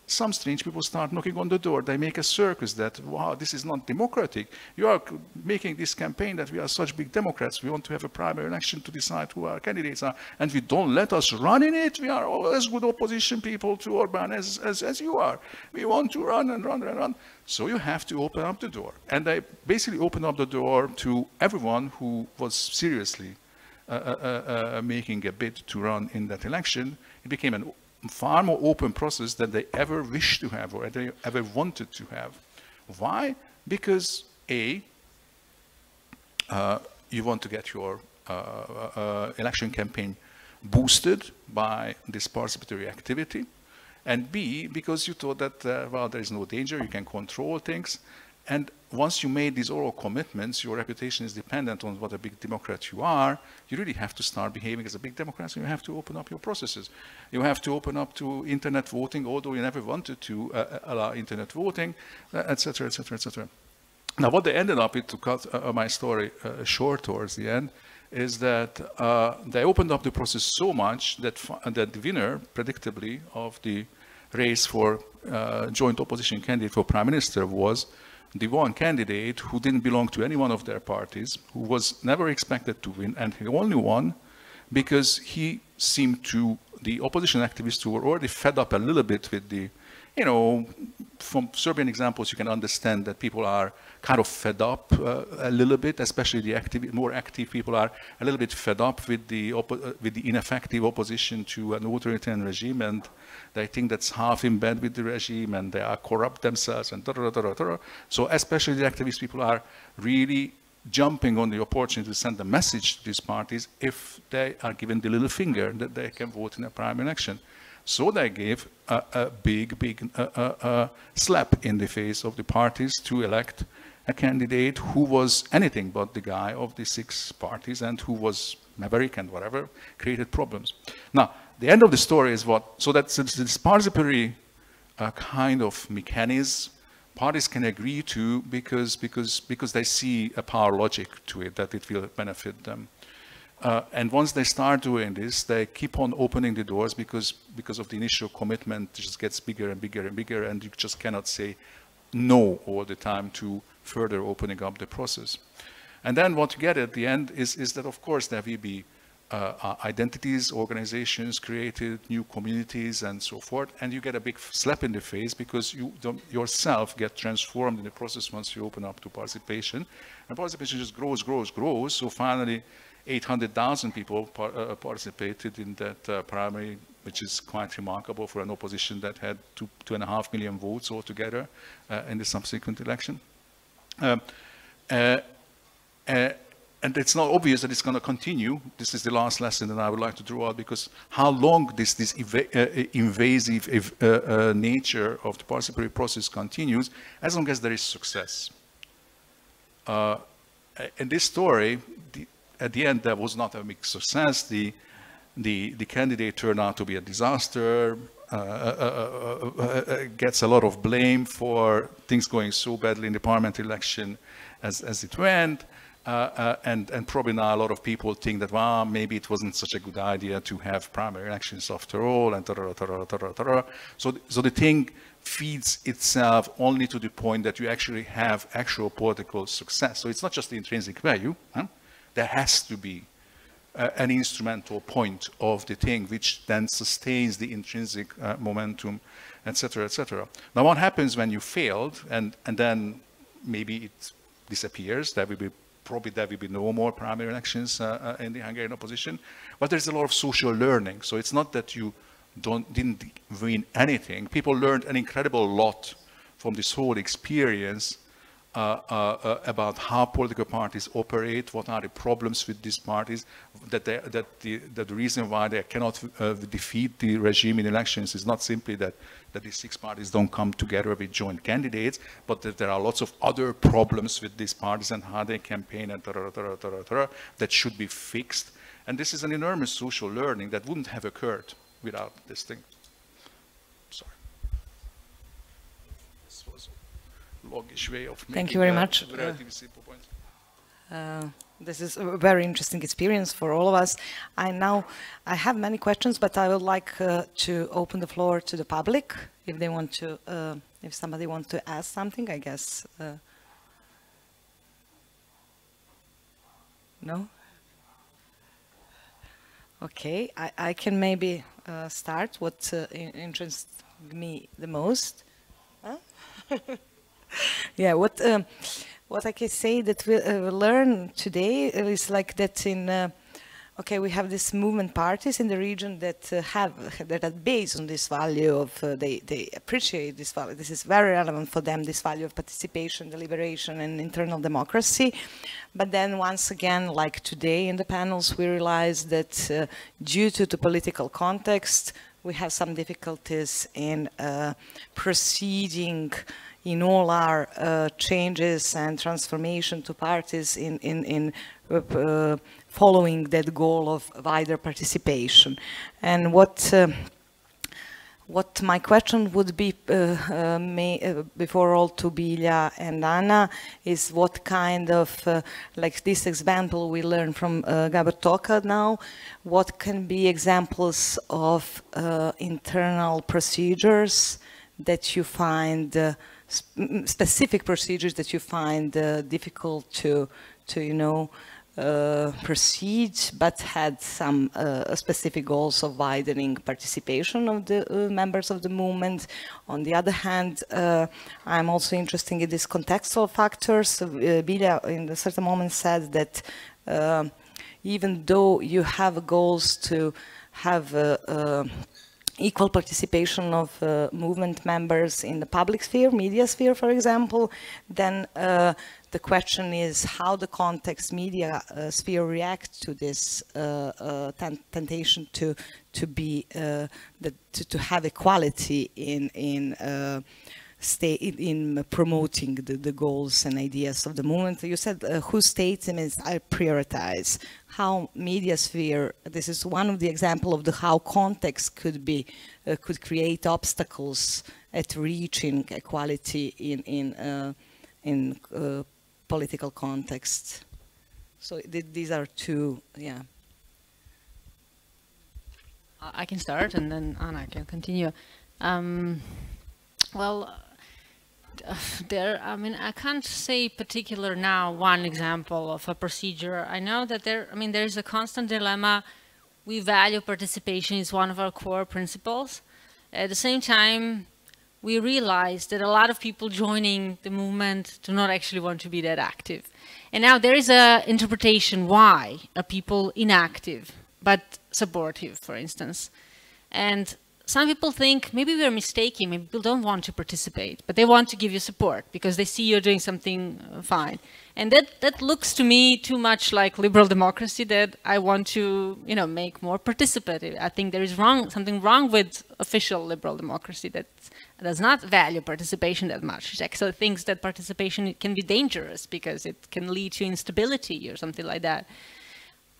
some strange people start knocking on the door. They make a circus that, wow, this is not democratic. You are making this campaign that we are such big Democrats. We want to have a primary election to decide who our candidates are. And we don't let us run in it. We are all as good opposition people to Orban as you are. We want to run and run and run. So you have to open up the door. And they basically opened up the door to everyone who was seriously making a bid to run in that election. It became a far more open process than they ever wished to have or they ever wanted to have. Why? Because A, you want to get your election campaign boosted by this participatory activity, and B, because you thought that, well, there is no danger, you can control things, And once you made these oral commitments, your reputation is dependent on what a big Democrat you are. You really have to start behaving as a big Democrat, so you have to open up your processes. You have to open up to internet voting, although you never wanted to allow internet voting, etc., etc., etc. Now, what they ended up with, to cut my story short towards the end, is that they opened up the process so much that, that the winner, predictably, of the race for joint opposition candidate for prime minister was the one candidate who didn't belong to any one of their parties, who was never expected to win, and he only won because he seemed to, the opposition activists who were already fed up a little bit with the, you know, from Serbian examples, you can understand that people are kind of fed up a little bit, especially the more active people are a little bit fed up with the ineffective opposition to an authoritarian regime, and they think that's half in bed with the regime, and they are corrupt themselves, and So especially the activist people are really jumping on the opportunity to send a message to these parties if they are given the little finger that they can vote in a primary election. So they gave a big slap in the face of the parties to elect a candidate who was anything but the guy of the 6 parties and who was maverick and whatever, created problems. Now, the end of the story is what, so that's this participatory kind of mechanism parties can agree to because they see a power logic to it, that it will benefit them. And once they start doing this, they keep on opening the doors because of the initial commitment, it just gets bigger and bigger and bigger, and you just cannot say no all the time to further opening up the process. And then what you get at the end is that, of course, there will be identities, organizations created, new communities, and so forth, and you get a big slap in the face because you don't yourself get transformed in the process once you open up to participation. And participation just grows, so finally 800,000 people participated in that primary, which is quite remarkable for an opposition that had 2.5 million votes altogether in the subsequent election. And it's not obvious that it's going to continue. This is the last lesson that I would like to draw out, because how long this invasive nature of the participatory process continues, as long as there is success. In this story, at the end, there was not a big success. The candidate turned out to be a disaster, gets a lot of blame for things going so badly in the parliamentary election as it went. And probably now a lot of people think that, well, maybe it wasn't such a good idea to have primary elections after all, and So the thing feeds itself only to the point that you actually have actual political success. So it's not just the intrinsic value. There has to be an instrumental point of the thing which then sustains the intrinsic momentum, etc., etc. Now, what happens when you failed and then maybe it disappears? Probably there will be no more primary elections in the Hungarian opposition, but there's a lot of social learning. So it's not that you didn't win anything. People learned an incredible lot from this whole experience about how political parties operate, what are the problems with these parties, that the reason why they cannot defeat the regime in elections is not simply that these 6 parties don't come together with joint candidates, but that there are lots of other problems with these parties and how they campaign and that should be fixed. And this is an enormous social learning that wouldn't have occurred without this thing. Sorry. This was a longish way of making Thank you very much. Relatively simple points. This is a very interesting experience for all of us. I have many questions, but I would like to open the floor to the public if they want to, if somebody wants to ask something, I guess. No? Okay, I can maybe start what interests me the most. Huh? Yeah, what I can say that we learn today is like that in, okay, we have these movement parties in the region that are based on this value of, they appreciate this value. This is very relevant for them, this value of participation, deliberation, and internal democracy. But then once again, like today in the panels, we realize that due to the political context, we have some difficulties in proceeding in all our changes and transformation to parties in following that goal of wider participation. And what my question would be, before all, to Bilja and Anna, is what kind of, like this example we learned from Gabor Toka now, what can be examples of internal procedures that you find, specific procedures that you find difficult to you know, proceed, but had some specific goals of widening participation of the members of the movement. On the other hand, I'm also interested in these contextual factors. Bilja in a certain moment said that even though you have goals to have equal participation of movement members in the public sphere, media sphere, for example, then the question is how the context media sphere reacts to this temptation to have equality in promoting the goals and ideas of the movement. You said whose statements I prioritize. How media sphere, this is one of the examples of how context could be, could create obstacles at reaching equality in political context. So these are two, yeah. I can start and then Anna can continue. Well, I mean, I can't say particular now one example of a procedure. I know that there is a constant dilemma. We value participation is one of our core principles. At the same time, we realize that a lot of people joining the movement do not actually want to be that active. And now there is an interpretation why are people inactive but supportive, for instance. And some people think maybe we're mistaken, maybe people don't want to participate, but they want to give you support because they see you're doing something fine. And that looks to me too much like liberal democracy that I want to, you know, make more participative. I think there is something wrong with official liberal democracy that does not value participation that much. It actually thinks that participation can be dangerous because it can lead to instability or something like that.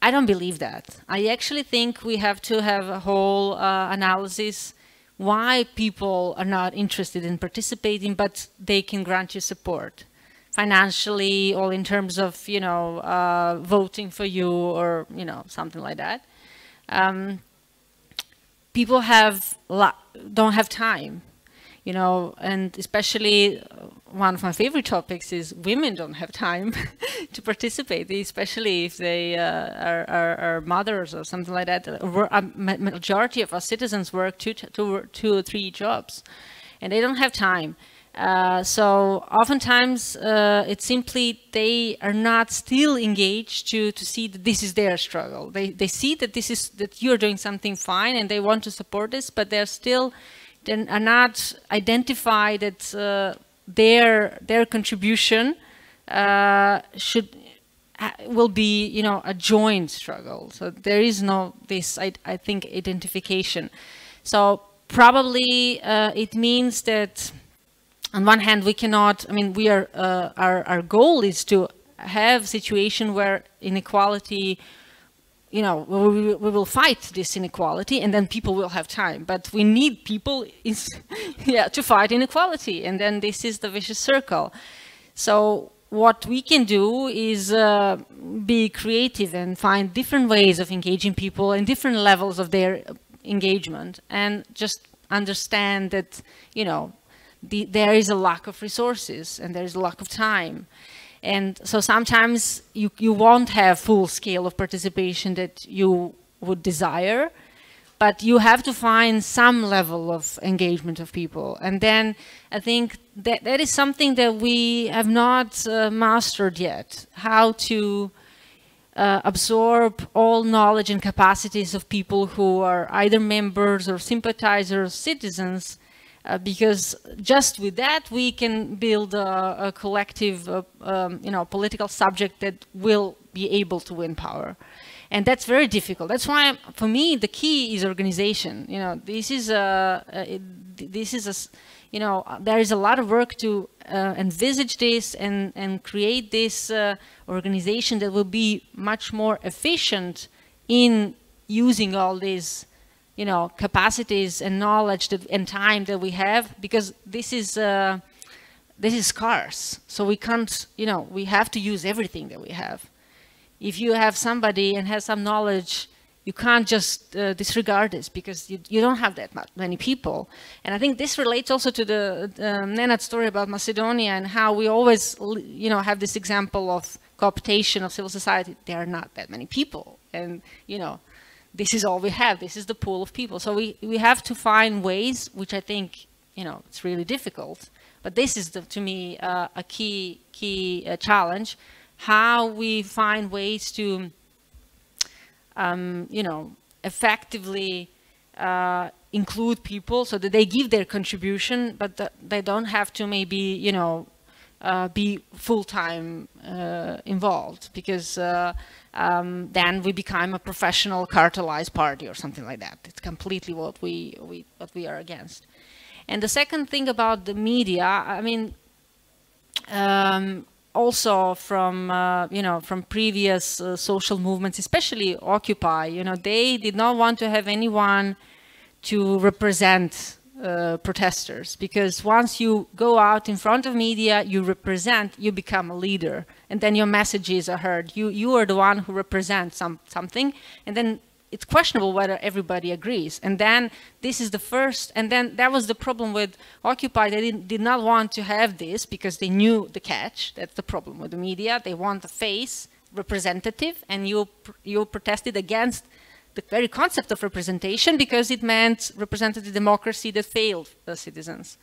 I don't believe that. I actually think we have to have a whole analysis why people are not interested in participating, but they can grant you support financially or in terms of, you know, voting for you or, you know, something like that. People don't have time, you know, and especially one of my favorite topics is women don't have time to participate, especially if they are mothers or something like that. A majority of our citizens work two or three jobs, and they don't have time. So oftentimes it's simply they are not still engaged to see that this is their struggle. They see that that you're doing something fine and they want to support this, but they're still are not identified that their contribution will be, you know, a joint struggle. So there is no this, I think, identification. So probably it means that on one hand we cannot, I mean, we are our goal is to have a situation where inequality, you know, we will fight this inequality and then people will have time. But we need people to fight inequality. And then this is the vicious circle. So what we can do is be creative and find different ways of engaging people and different levels of their engagement. And just understand that, you know, there is a lack of resources and there is a lack of time. And so sometimes you won't have full scale of participation that you would desire, but you have to find some level of engagement of people. And then I think that is something that we have not mastered yet, how to absorb all knowledge and capacities of people who are either members or sympathizers, or citizens, because just with that we can build a collective, you know, political subject that will be able to win power. And that's very difficult. That's why, for me, the key is organization. You know, this is you know, there is a lot of work to envisage this and create this organization that will be much more efficient in using all these, you know, capacities and knowledge and time that we have, because this is scarce. So we can't, you know, we have to use everything that we have. If you have somebody and has some knowledge, you can't just disregard this, because you don't have that many people. And I think this relates also to the Nenad's story about Macedonia, and how we always, you know, have this example of cooptation of civil society. There are not that many people, and, you know, this is all we have. This is the pool of people. So we have to find ways, which I think, you know, it's really difficult. But this is, to me, a key challenge, how we find ways to, you know, effectively include people so that they give their contribution, but they don't have to maybe, you know, be full-time involved, because then we become a professional cartelized party or something like that. It's completely what we are against. And the second thing about the media, I mean, also from you know, from previous social movements, especially Occupy, you know, they did not want to have anyone to represent protesters, because once you go out in front of media, you represent, you become a leader, and then your messages are heard. You are the one who represents something, and then it's questionable whether everybody agrees. And then this is the first, and then that was the problem with Occupy. They did not want to have this, because they knew the catch. That's the problem with the media. They want a face, representative, and you protested against the very concept of representation, because it meant representative democracy that failed the citizens.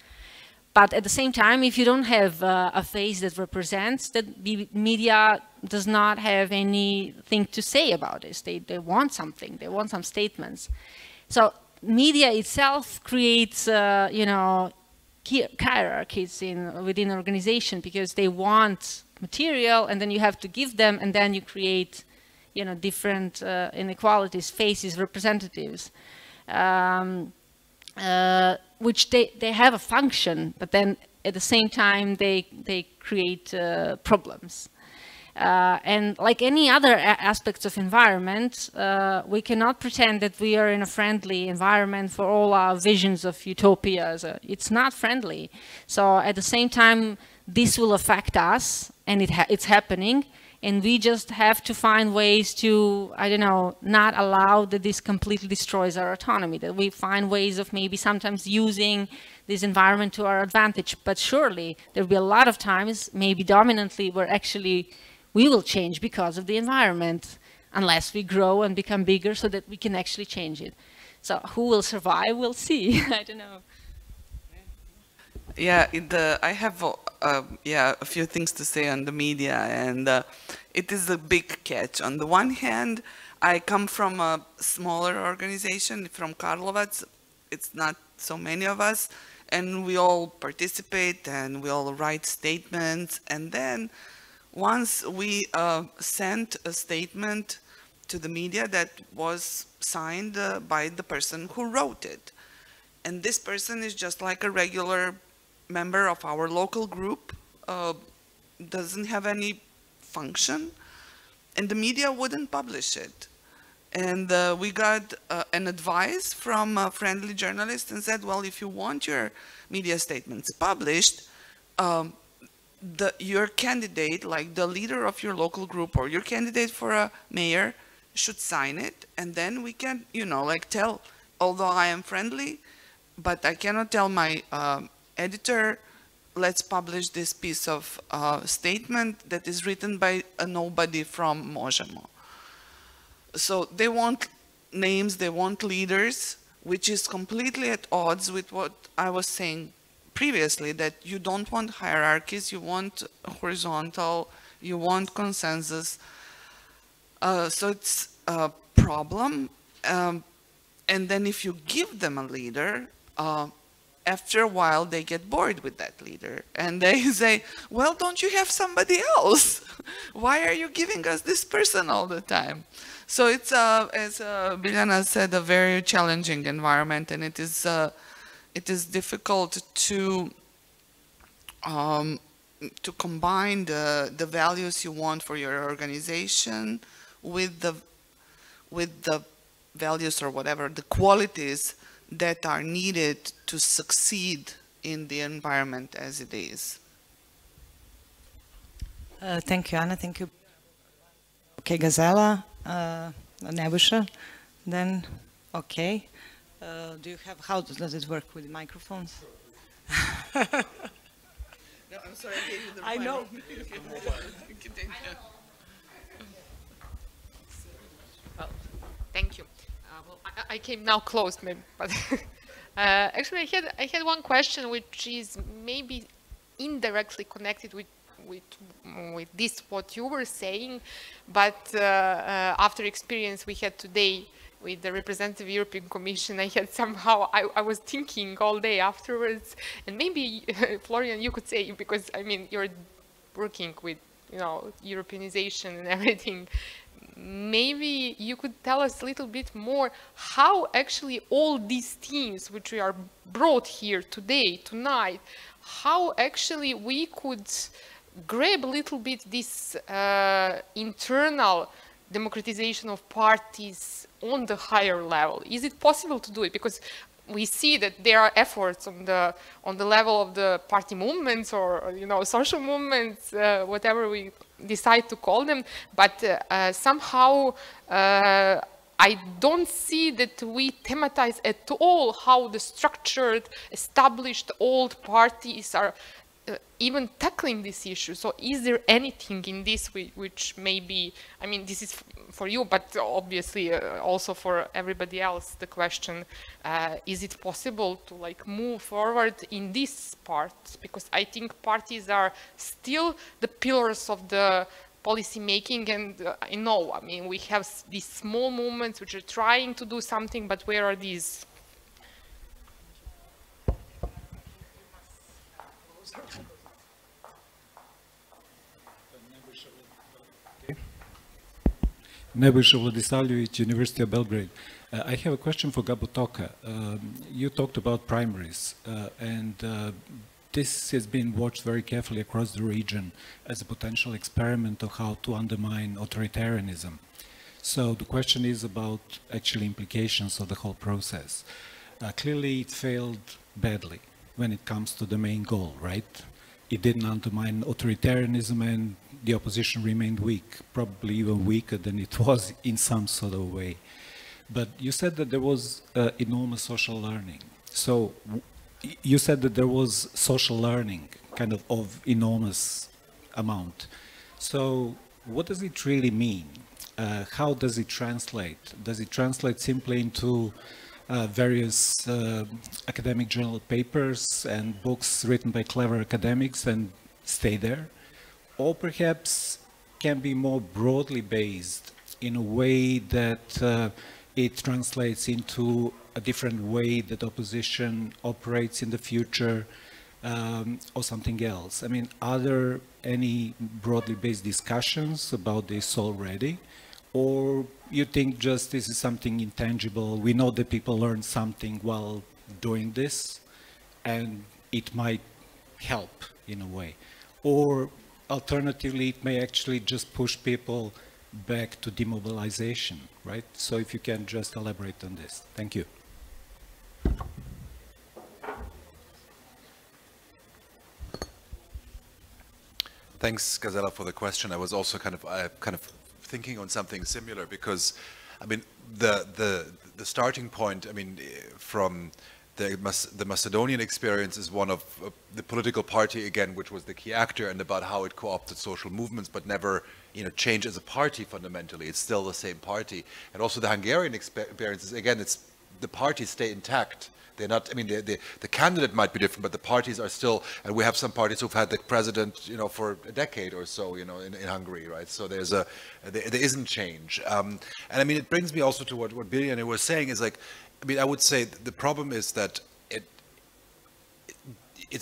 But at the same time, if you don't have a face that represents, that media does not have anything to say about this. They want something. They want some statements. So media itself creates, you know, hierarchies within an organization, because they want material, and then you have to give them, and then you create, you know, different inequalities, faces, representatives. Which they have a function, but then at the same time they create problems. And like any other aspects of environment, we cannot pretend that we are in a friendly environment for all our visions of utopia. It's not friendly. So at the same time, this will affect us, and it's happening. And we just have to find ways to, I don't know, not allow that this completely destroys our autonomy, that we find ways of maybe sometimes using this environment to our advantage. But surely there will be a lot of times, maybe dominantly, where actually we will change because of the environment, unless we grow and become bigger so that we can actually change it. So who will survive, we'll see. I don't know. Yeah, I have yeah, a few things to say on the media, and it is a big catch. On the one hand, I come from a smaller organization, from Karlovac. It's not so many of us, and we all participate and we all write statements. And then once we sent a statement to the media that was signed by the person who wrote it. And this person is just like a regular member of our local group, doesn't have any function, and the media wouldn't publish it. And we got an advice from a friendly journalist and said, well, if you want your media statements published, your candidate, like the leader of your local group or your candidate for a mayor, should sign it, and then we can, you know, like tell, although I am friendly, but I cannot tell my editor, let's publish this piece of statement that is written by a nobody from Možemo. So they want names, they want leaders, which is completely at odds with what I was saying previously, that you don't want hierarchies, you want horizontal, you want consensus. So it's a problem. And then if you give them a leader, after a while, they get bored with that leader. And they say, well, don't you have somebody else? Why are you giving us this person all the time? So it's, as Biljana said, a very challenging environment, and it is difficult to combine the values you want for your organization with the values or whatever, the qualities that are needed to succeed in the environment as it is. Thank you, Anna. Thank you. Okay, Gazela, Nebusha, then, okay. Do you have, how does it work with the microphones? No, I'm sorry, I gave you the I know. Well, thank you. Well, I came now close, maybe, but actually, I had one question which is maybe indirectly connected with this what you were saying, but after experience we had today with the representative European Commission, I had somehow, I was thinking all day afterwards, and maybe Florian, you could say, because I mean you're working with, you know, Europeanization and everything. Maybe you could tell us a little bit more how actually all these themes which we are brought here today, tonight, how actually we could grab a little bit this internal democratization of parties on the higher level. Is it possible to do it? Because we see that there are efforts on the level of the party movements or, you know, social movements, whatever we decide to call them, but somehow I don't see that we thematize at all how the structured, established old parties are even tackling this issue. So is there anything in this which maybe, I mean, this is for you, but obviously also for everybody else, the question, is it possible to like move forward in this part? Because I think parties are still the pillars of the policy making, and I know, I mean, we have these small movements which are trying to do something, but where are these? Nebojša Vladisavljević, University of Belgrade. I have a question for Gabotoka. You talked about primaries, and this has been watched very carefully across the region as a potential experiment of how to undermine authoritarianism. So the question is about actual implications of the whole process. Clearly it failed badly when it comes to the main goal, right? It didn't undermine authoritarianism, and the opposition remained weak, probably even weaker than it was in some sort of way. But you said that there was enormous social learning. So you said that there was social learning kind of enormous amount. So what does it really mean? How does it translate? Does it translate simply into various academic journal papers and books written by clever academics and stay there? Or perhaps can be more broadly based in a way that it translates into a different way that opposition operates in the future, or something else? I mean, are there any broadly based discussions about this already? Or you think just this is something intangible? We know that people learn something while doing this, and it might help in a way. Or alternatively, it may actually just push people back to demobilization, right? So if you can just elaborate on this. Thank you. Thanks, Gazela, for the question. I was also kind of thinking on something similar, because, I mean, the starting point, I mean, from the Macedonian experience is one of the political party, again, which was the key actor, and about how it co-opted social movements, but never, you know, changed as a party fundamentally. It's still the same party. And also the Hungarian experience is, again, it's the parties stay intact. They're not, I mean, the candidate might be different, but the parties are still, and we have some parties who've had the president, you know, for a decade or so, you know, in Hungary, right? So there isn't change. And I mean, it brings me also to what Biljana was saying is like, I mean, I would say the problem is that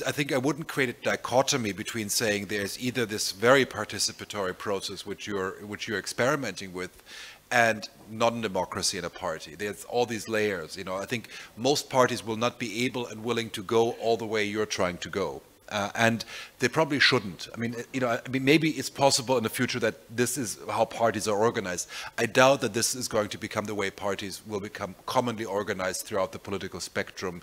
I think I wouldn't create a dichotomy between saying there's either this very participatory process which you're experimenting with, and non-democracy in a party. There's all these layers. You know, I think most parties will not be able and willing to go all the way you're trying to go. And they probably shouldn't. I mean, you know, I mean, maybe it's possible in the future that this is how parties are organized. I doubt that this is going to become the way parties will become commonly organized throughout the political spectrum.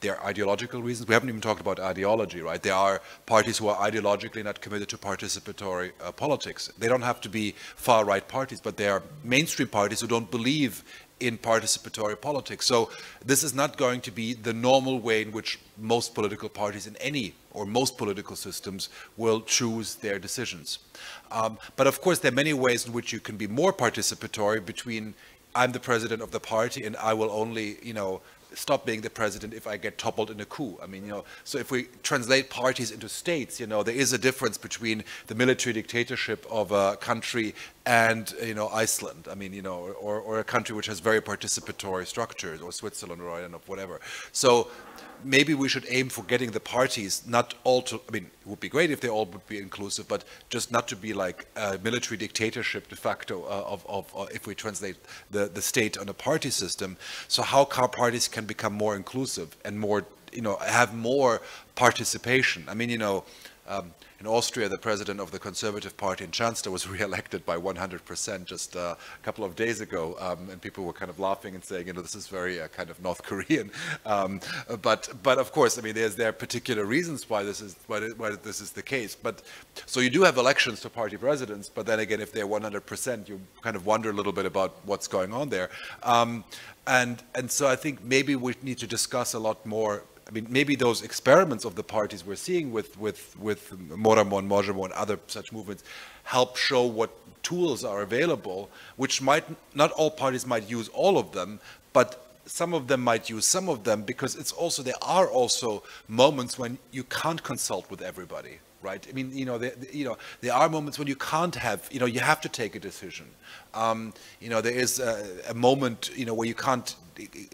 There are ideological reasons. We haven't even talked about ideology, right? There are parties who are ideologically not committed to participatory politics. They don't have to be far-right parties, but there are mainstream parties who don't believe in participatory politics. So this is not going to be the normal way in which most political parties in any or most political systems will choose their decisions. But of course, there are many ways in which you can be more participatory between I'm the president of the party and I will only, you know, stop being the president if I get toppled in a coup. I mean, you know, so if we translate parties into states, you know, there is a difference between the military dictatorship of a country and, you know, Iceland. I mean, you know, or a country which has very participatory structures, or Switzerland, or I don't know, whatever. So maybe we should aim for getting the parties not all to, I mean, it would be great if they all would be inclusive, but just not to be like a military dictatorship de facto if we translate the state on a party system. So how parties can become more inclusive and more, you know, have more participation. I mean, you know, in Austria, the president of the Conservative Party and Chancellor was re-elected by 100% just a couple of days ago, and people were kind of laughing and saying, you know, this is very kind of North Korean. But of course, I mean, there are particular reasons why this is the case. But so you do have elections to party presidents, but then again, if they're 100%, you kind of wonder a little bit about what's going on there. And so I think maybe we need to discuss a lot more. I mean, maybe those experiments of the parties we're seeing with Moramon, Mojamo, and other such movements help show what tools are available, which might, not all parties might use all of them, but some of them might use some of them, because it's also, there are also moments when you can't consult with everybody, right? I mean, you know, there are moments when you can't have, you know, you have to take a decision. You know, there is a moment, you know, where you can't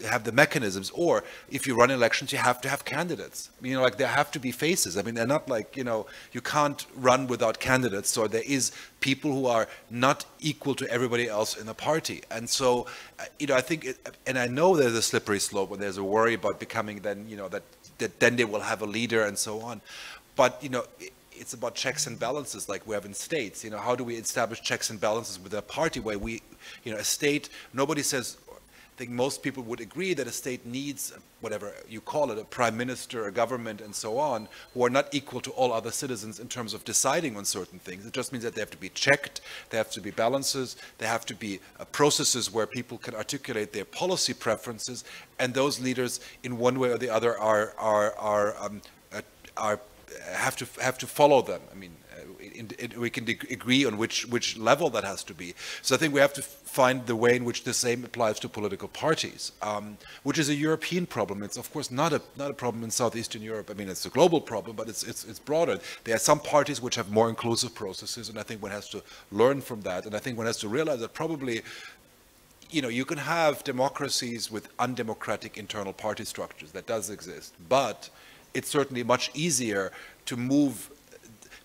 have the mechanisms, or if you run elections, you have to have candidates. You know, like there have to be faces. I mean, they're not like, you know, you can't run without candidates. So there is people who are not equal to everybody else in the party. And so, you know, I think, and I know there's a slippery slope when there's a worry about becoming then, you know, that then they will have a leader and so on. But, you know, it's about checks and balances like we have in states. You know, how do we establish checks and balances with a party where we, you know, a state, nobody says, I think most people would agree that a state needs, whatever you call it, a prime minister, a government, and so on, who are not equal to all other citizens in terms of deciding on certain things. It just means that they have to be checked, there have to be balances, there have to be processes where people can articulate their policy preferences, and those leaders, in one way or the other, have to follow them. I mean, we can agree on which level that has to be. So I think we have to find the way in which the same applies to political parties, which is a European problem. It's of course not a problem in Southeastern Europe. I mean, it's a global problem, but it's broader. There are some parties which have more inclusive processes, and I think one has to learn from that. And I think one has to realize that probably, you know, you can have democracies with undemocratic internal party structures. That does exist, but it's certainly much easier to move,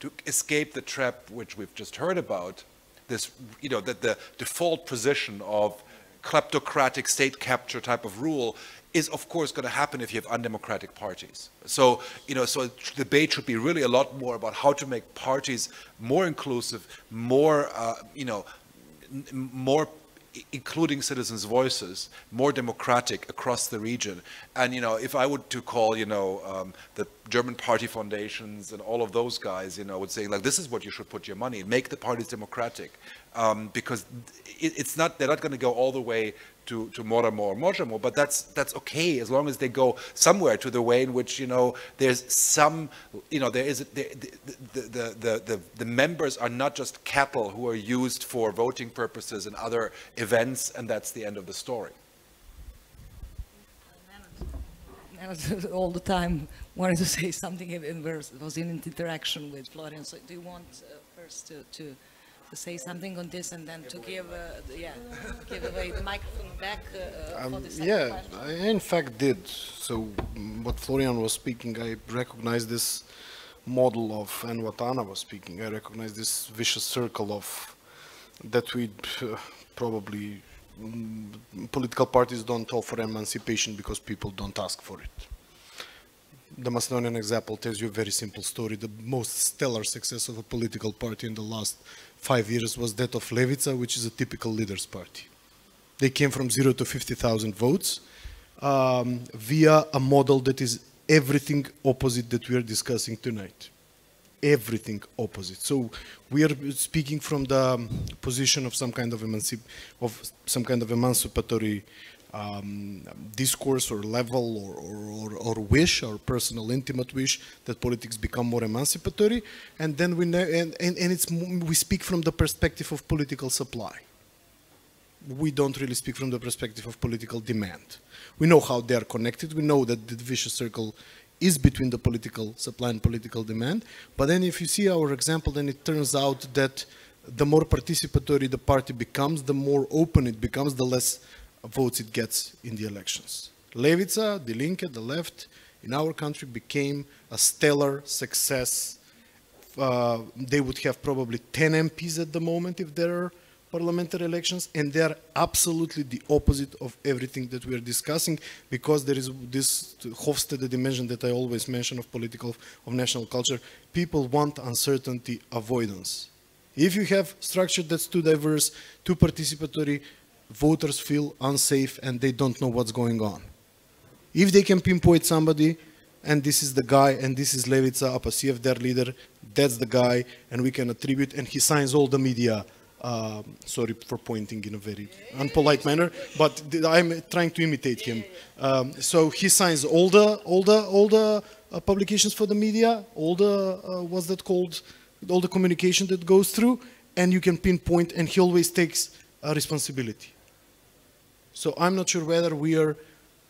to escape the trap which we've just heard about, this, you know, that the default position of kleptocratic state capture type of rule is of course going to happen if you have undemocratic parties. So, you know, so debate should be really a lot more about how to make parties more inclusive, more, you know, more including citizens' voices, more democratic across the region. And, you know, if I would to call, you know, the German party foundations and all of those guys, you know, would say, like, this is what you should put your money in, make the parties democratic. Because it's not, they're not going to go all the way to Moramo or Mojamo, but that's okay as long as they go somewhere to the way in which, you know, there's some, you know, there is the members are not just cattle who are used for voting purposes and other events, and that's the end of the story. All the time wanted to say something, and was in interaction with Florian. So do you want first to say something on this and then to give, give away the microphone back for the second question? I in fact did. So what Florian was speaking, I recognize this model of, and what Anna was speaking, I recognize this vicious circle of that we probably political parties don't offer emancipation because people don't ask for it. The Macedonian example tells you a very simple story. The most stellar success of a political party in the last 5 years was that of Levica, which is a typical leaders party. They came from 0 to 50,000 votes via a model that is everything opposite that we are discussing tonight. Everything opposite. So we are speaking from the position of some kind of emancipatory discourse or level or wish or personal intimate wish that politics become more emancipatory, and then we speak from the perspective of political supply. We don't really speak from the perspective of political demand. We know how they are connected. We know that the vicious circle is between the political supply and political demand. But then if you see our example, then it turns out that the more participatory the party becomes, the more open it becomes, the less votes it gets in the elections. Levica, Die Linke, the left, in our country became a stellar success. They would have probably 10 MPs at the moment if there are parliamentary elections, and they are absolutely the opposite of everything that we are discussing, because there is this Hofstede dimension that I always mention of national culture. People want uncertainty avoidance. If you have structure that's too diverse, too participatory, voters feel unsafe and they don't know what's going on. If they can pinpoint somebody, and this is the guy, and this is Levica, APASIEV, their leader, that's the guy, and we can attribute, and he signs all the media. Sorry for pointing in a very unpolite manner, but I'm trying to imitate him. So he signs all the publications for the media, all the, what's that called, all the communication that goes through, and you can pinpoint, and he always takes responsibility. So I'm not sure whether we are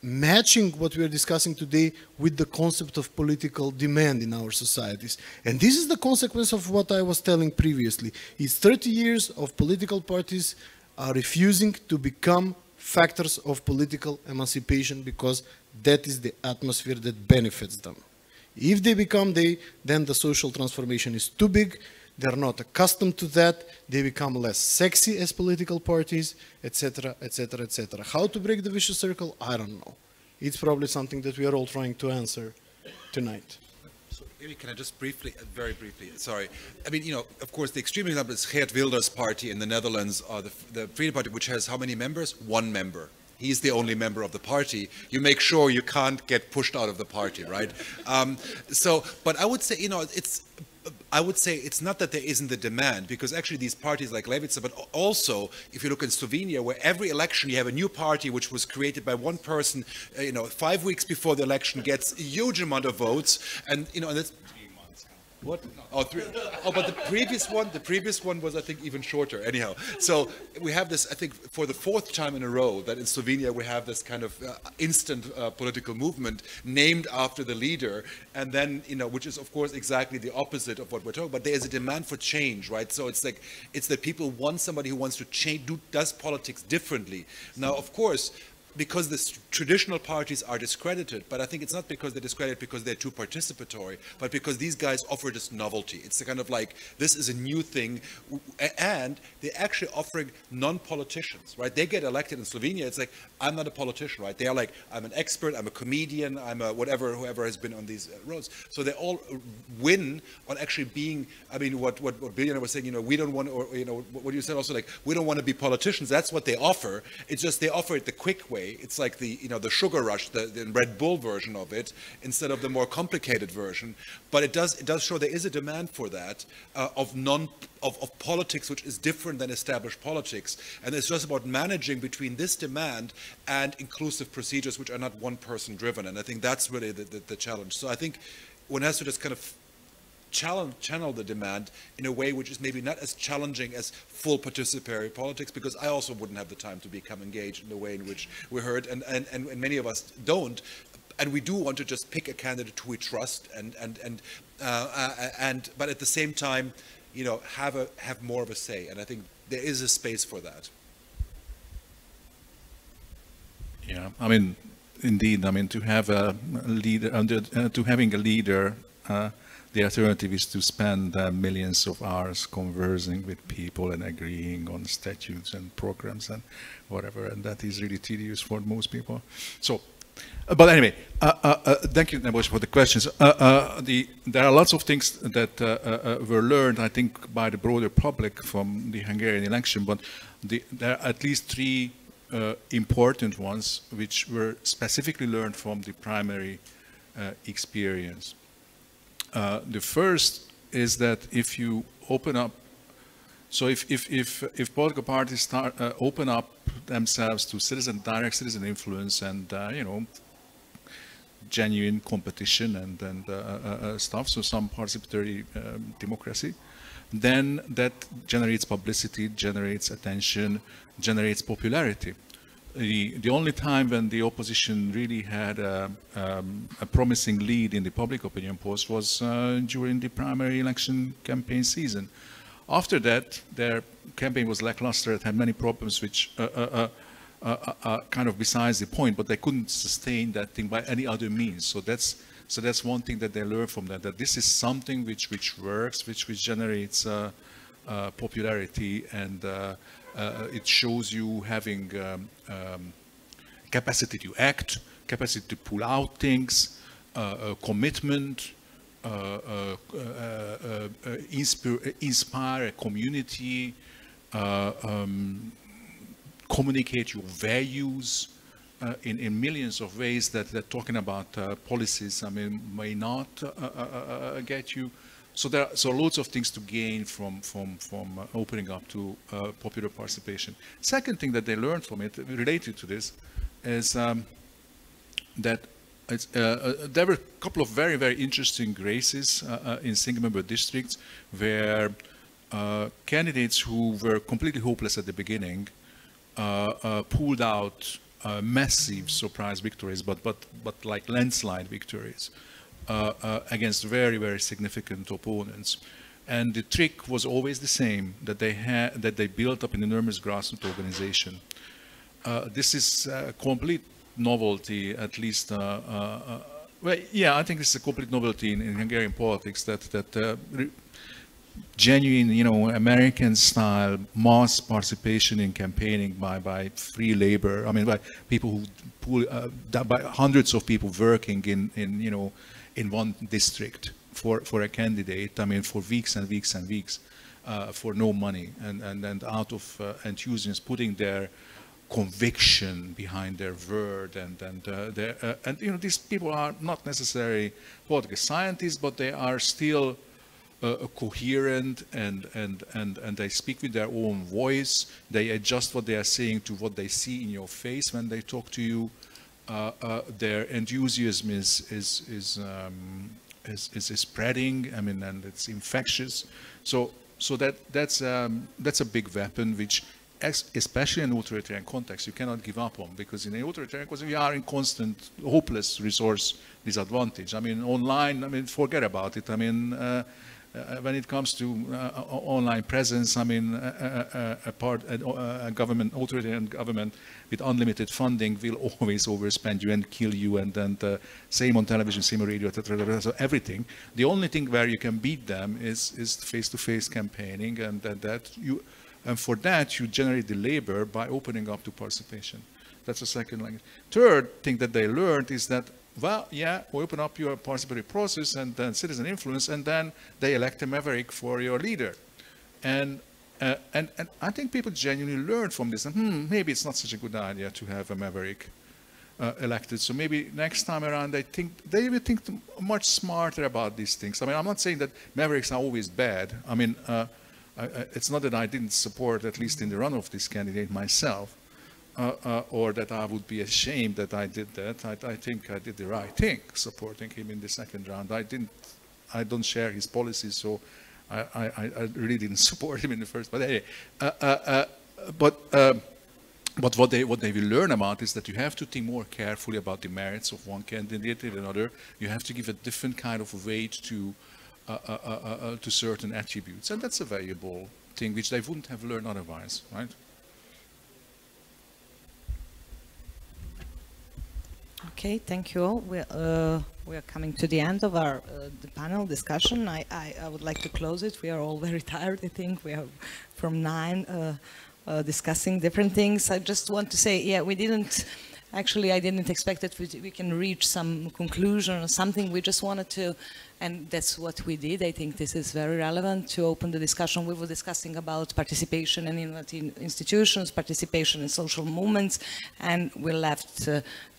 matching what we are discussing today with the concept of political demand in our societies. And this is the consequence of what I was telling previously. It's 30 years of political parties are refusing to become factors of political emancipation because that is the atmosphere that benefits them. If they become then the social transformation is too big. They're not accustomed to that. They become less sexy as political parties, etc., etc., etc. How to break the vicious circle? I don't know. It's probably something that we are all trying to answer tonight. So maybe can I just briefly, very briefly, sorry. I mean, you know, of course, the extreme example is Geert Wilders' party in the Netherlands, the Freedom Party, which has how many members? 1 member. He's the only member of the party. You make sure you can't get pushed out of the party, right? But I would say, you know, I would say it's not that there isn't the demand, because actually these parties like Levica, but also if you look in Slovenia, where every election you have a new party which was created by one person, you know, 5 weeks before the election gets a huge amount of votes, and you know, and that's what? Oh, but the previous one was, I think, even shorter. Anyhow, so we have this, I think, for the 4th time in a row that in Slovenia we have this kind of instant political movement named after the leader, and then, you know, which is of course exactly the opposite of what we're talking about. There is a demand for change, right? So it's like, it's that people want somebody who wants to change, does politics differently. Now, of course, because the traditional parties are discredited, but I think it's not because they're discredited because they're too participatory, but because these guys offer this novelty. It's the kind of like, this is a new thing, and they're actually offering non-politicians, right? They get elected in Slovenia, it's like, I'm not a politician, right? They are like, I'm an expert, I'm a comedian, I'm a whatever, whoever has been on these roads. So they all win on actually being, I mean, what Biljana was saying, you know, we don't want, or, you know, what you said also, like, we don't want to be politicians. That's what they offer. It's just they offer it the quick way. It's like the, you know, the sugar rush, the Red Bull version of it, instead of the more complicated version. But it does show there is a demand for that of politics, which is different than established politics. And it's just about managing between this demand and inclusive procedures, which are not one person driven. And I think that's really the challenge. So I think one has to just kind of channel the demand in a way which is maybe not as challenging as full participatory politics, because I also wouldn't have the time to become engaged in the way in which we heard, and many of us don't. And we do want to just pick a candidate who we trust, but at the same time, you know, have more of a say. And I think there is a space for that. Yeah, I mean, indeed, I mean, to have a leader, to having a leader, the alternative is to spend millions of hours conversing with people and agreeing on statutes and programs and whatever, and that is really tedious for most people. So, but anyway, thank you, Nebojsa, for the questions. There are lots of things that were learned, I think, by the broader public from the Hungarian election, but there are at least three important ones which were specifically learned from the primary experience. The first is that if you open up, so if political parties start open up themselves to direct citizen influence and you know, genuine competition and stuff, so some participatory democracy, then that generates publicity, generates attention, generates popularity. The only time when the opposition really had a promising lead in the public opinion polls was during the primary election campaign season. After that, their campaign was lackluster. It had many problems which kind of besides the point, but they couldn't sustain that thing by any other means. So that's one thing that they learned from that this is something which works, which generates popularity, and it shows you having capacity to act, capacity to pull out things, commitment, inspire a community, communicate your values in millions of ways that talking about policies, I mean, may not get you. So there are loads of things to gain from opening up to popular participation. Second thing that they learned from it, related to this, is that there were a couple of very, very interesting races in single-member districts where candidates who were completely hopeless at the beginning pulled out massive surprise victories, but like landslide victories. Against very, very significant opponents, and the trick was always the same: that they built up an enormous grassroots organization. This is a complete novelty, at least. Well, yeah, I think this is a complete novelty in Hungarian politics. That genuine, you know, American-style mass participation in campaigning by free labor. I mean, by people who by hundreds of people working in you know, in one district for a candidate, I mean, for weeks and weeks and weeks, for no money, and out of enthusiasm, putting their conviction behind their word, and you know, these people are not necessarily political scientists, but they are still coherent, and they speak with their own voice. They adjust what they are saying to what they see in your face when they talk to you. Their enthusiasm is spreading. I mean, and it's infectious. So that's a big weapon, which, especially in authoritarian context, you cannot give up on, because in an authoritarian context we are in constant, hopeless resource disadvantage. I mean, online, I mean, forget about it. I mean, when it comes to online presence, I mean, a government, authoritarian government with unlimited funding will always overspend you and kill you, and same on television, same on radio, etc. So everything. The only thing where you can beat them is face-to-face campaigning, and for that you generate the labor by opening up to participation. That's the second language. Third thing that they learned is that, well, yeah, open up your participatory process and then citizen influence, and then they elect a maverick for your leader. And I think people genuinely learn from this. And maybe it's not such a good idea to have a maverick elected. So maybe next time around they will think much smarter about these things. I mean, I'm not saying that mavericks are always bad. I mean, it's not that I didn't support, at least in the run of this candidate myself. Or that I would be ashamed that I did that. I think I did the right thing, supporting him in the second round. I don't share his policies, so I really didn't support him in the first. But anyway, but what they will learn about is that you have to think more carefully about the merits of one candidate than another. You have to give a different kind of weight to to certain attributes. And that's a valuable thing which they wouldn't have learned otherwise, right? Okay, thank you all. We are coming to the end of our the panel discussion. I would like to close it. We are all very tired, I think. We are from 9 discussing different things. I just want to say, yeah, we didn't, actually I didn't expect that we can reach some conclusion or something. We just wanted to, and that's what we did. I think this is very relevant to open the discussion. We were discussing about participation in innovative institutions, participation in social movements, and we left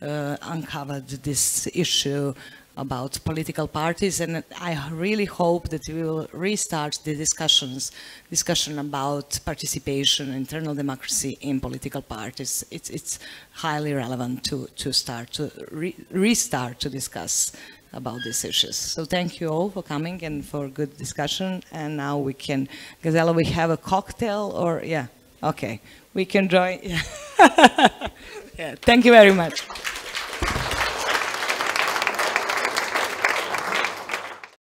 uncovered this issue about political parties, and I really hope that we will restart the discussion about participation, internal democracy in political parties. It's highly relevant to start to restart to discuss about these issues. So thank you all for coming and for good discussion. And now we can, Gazella, we have a cocktail, or yeah, okay, we can join. Yeah. Yeah, thank you very much.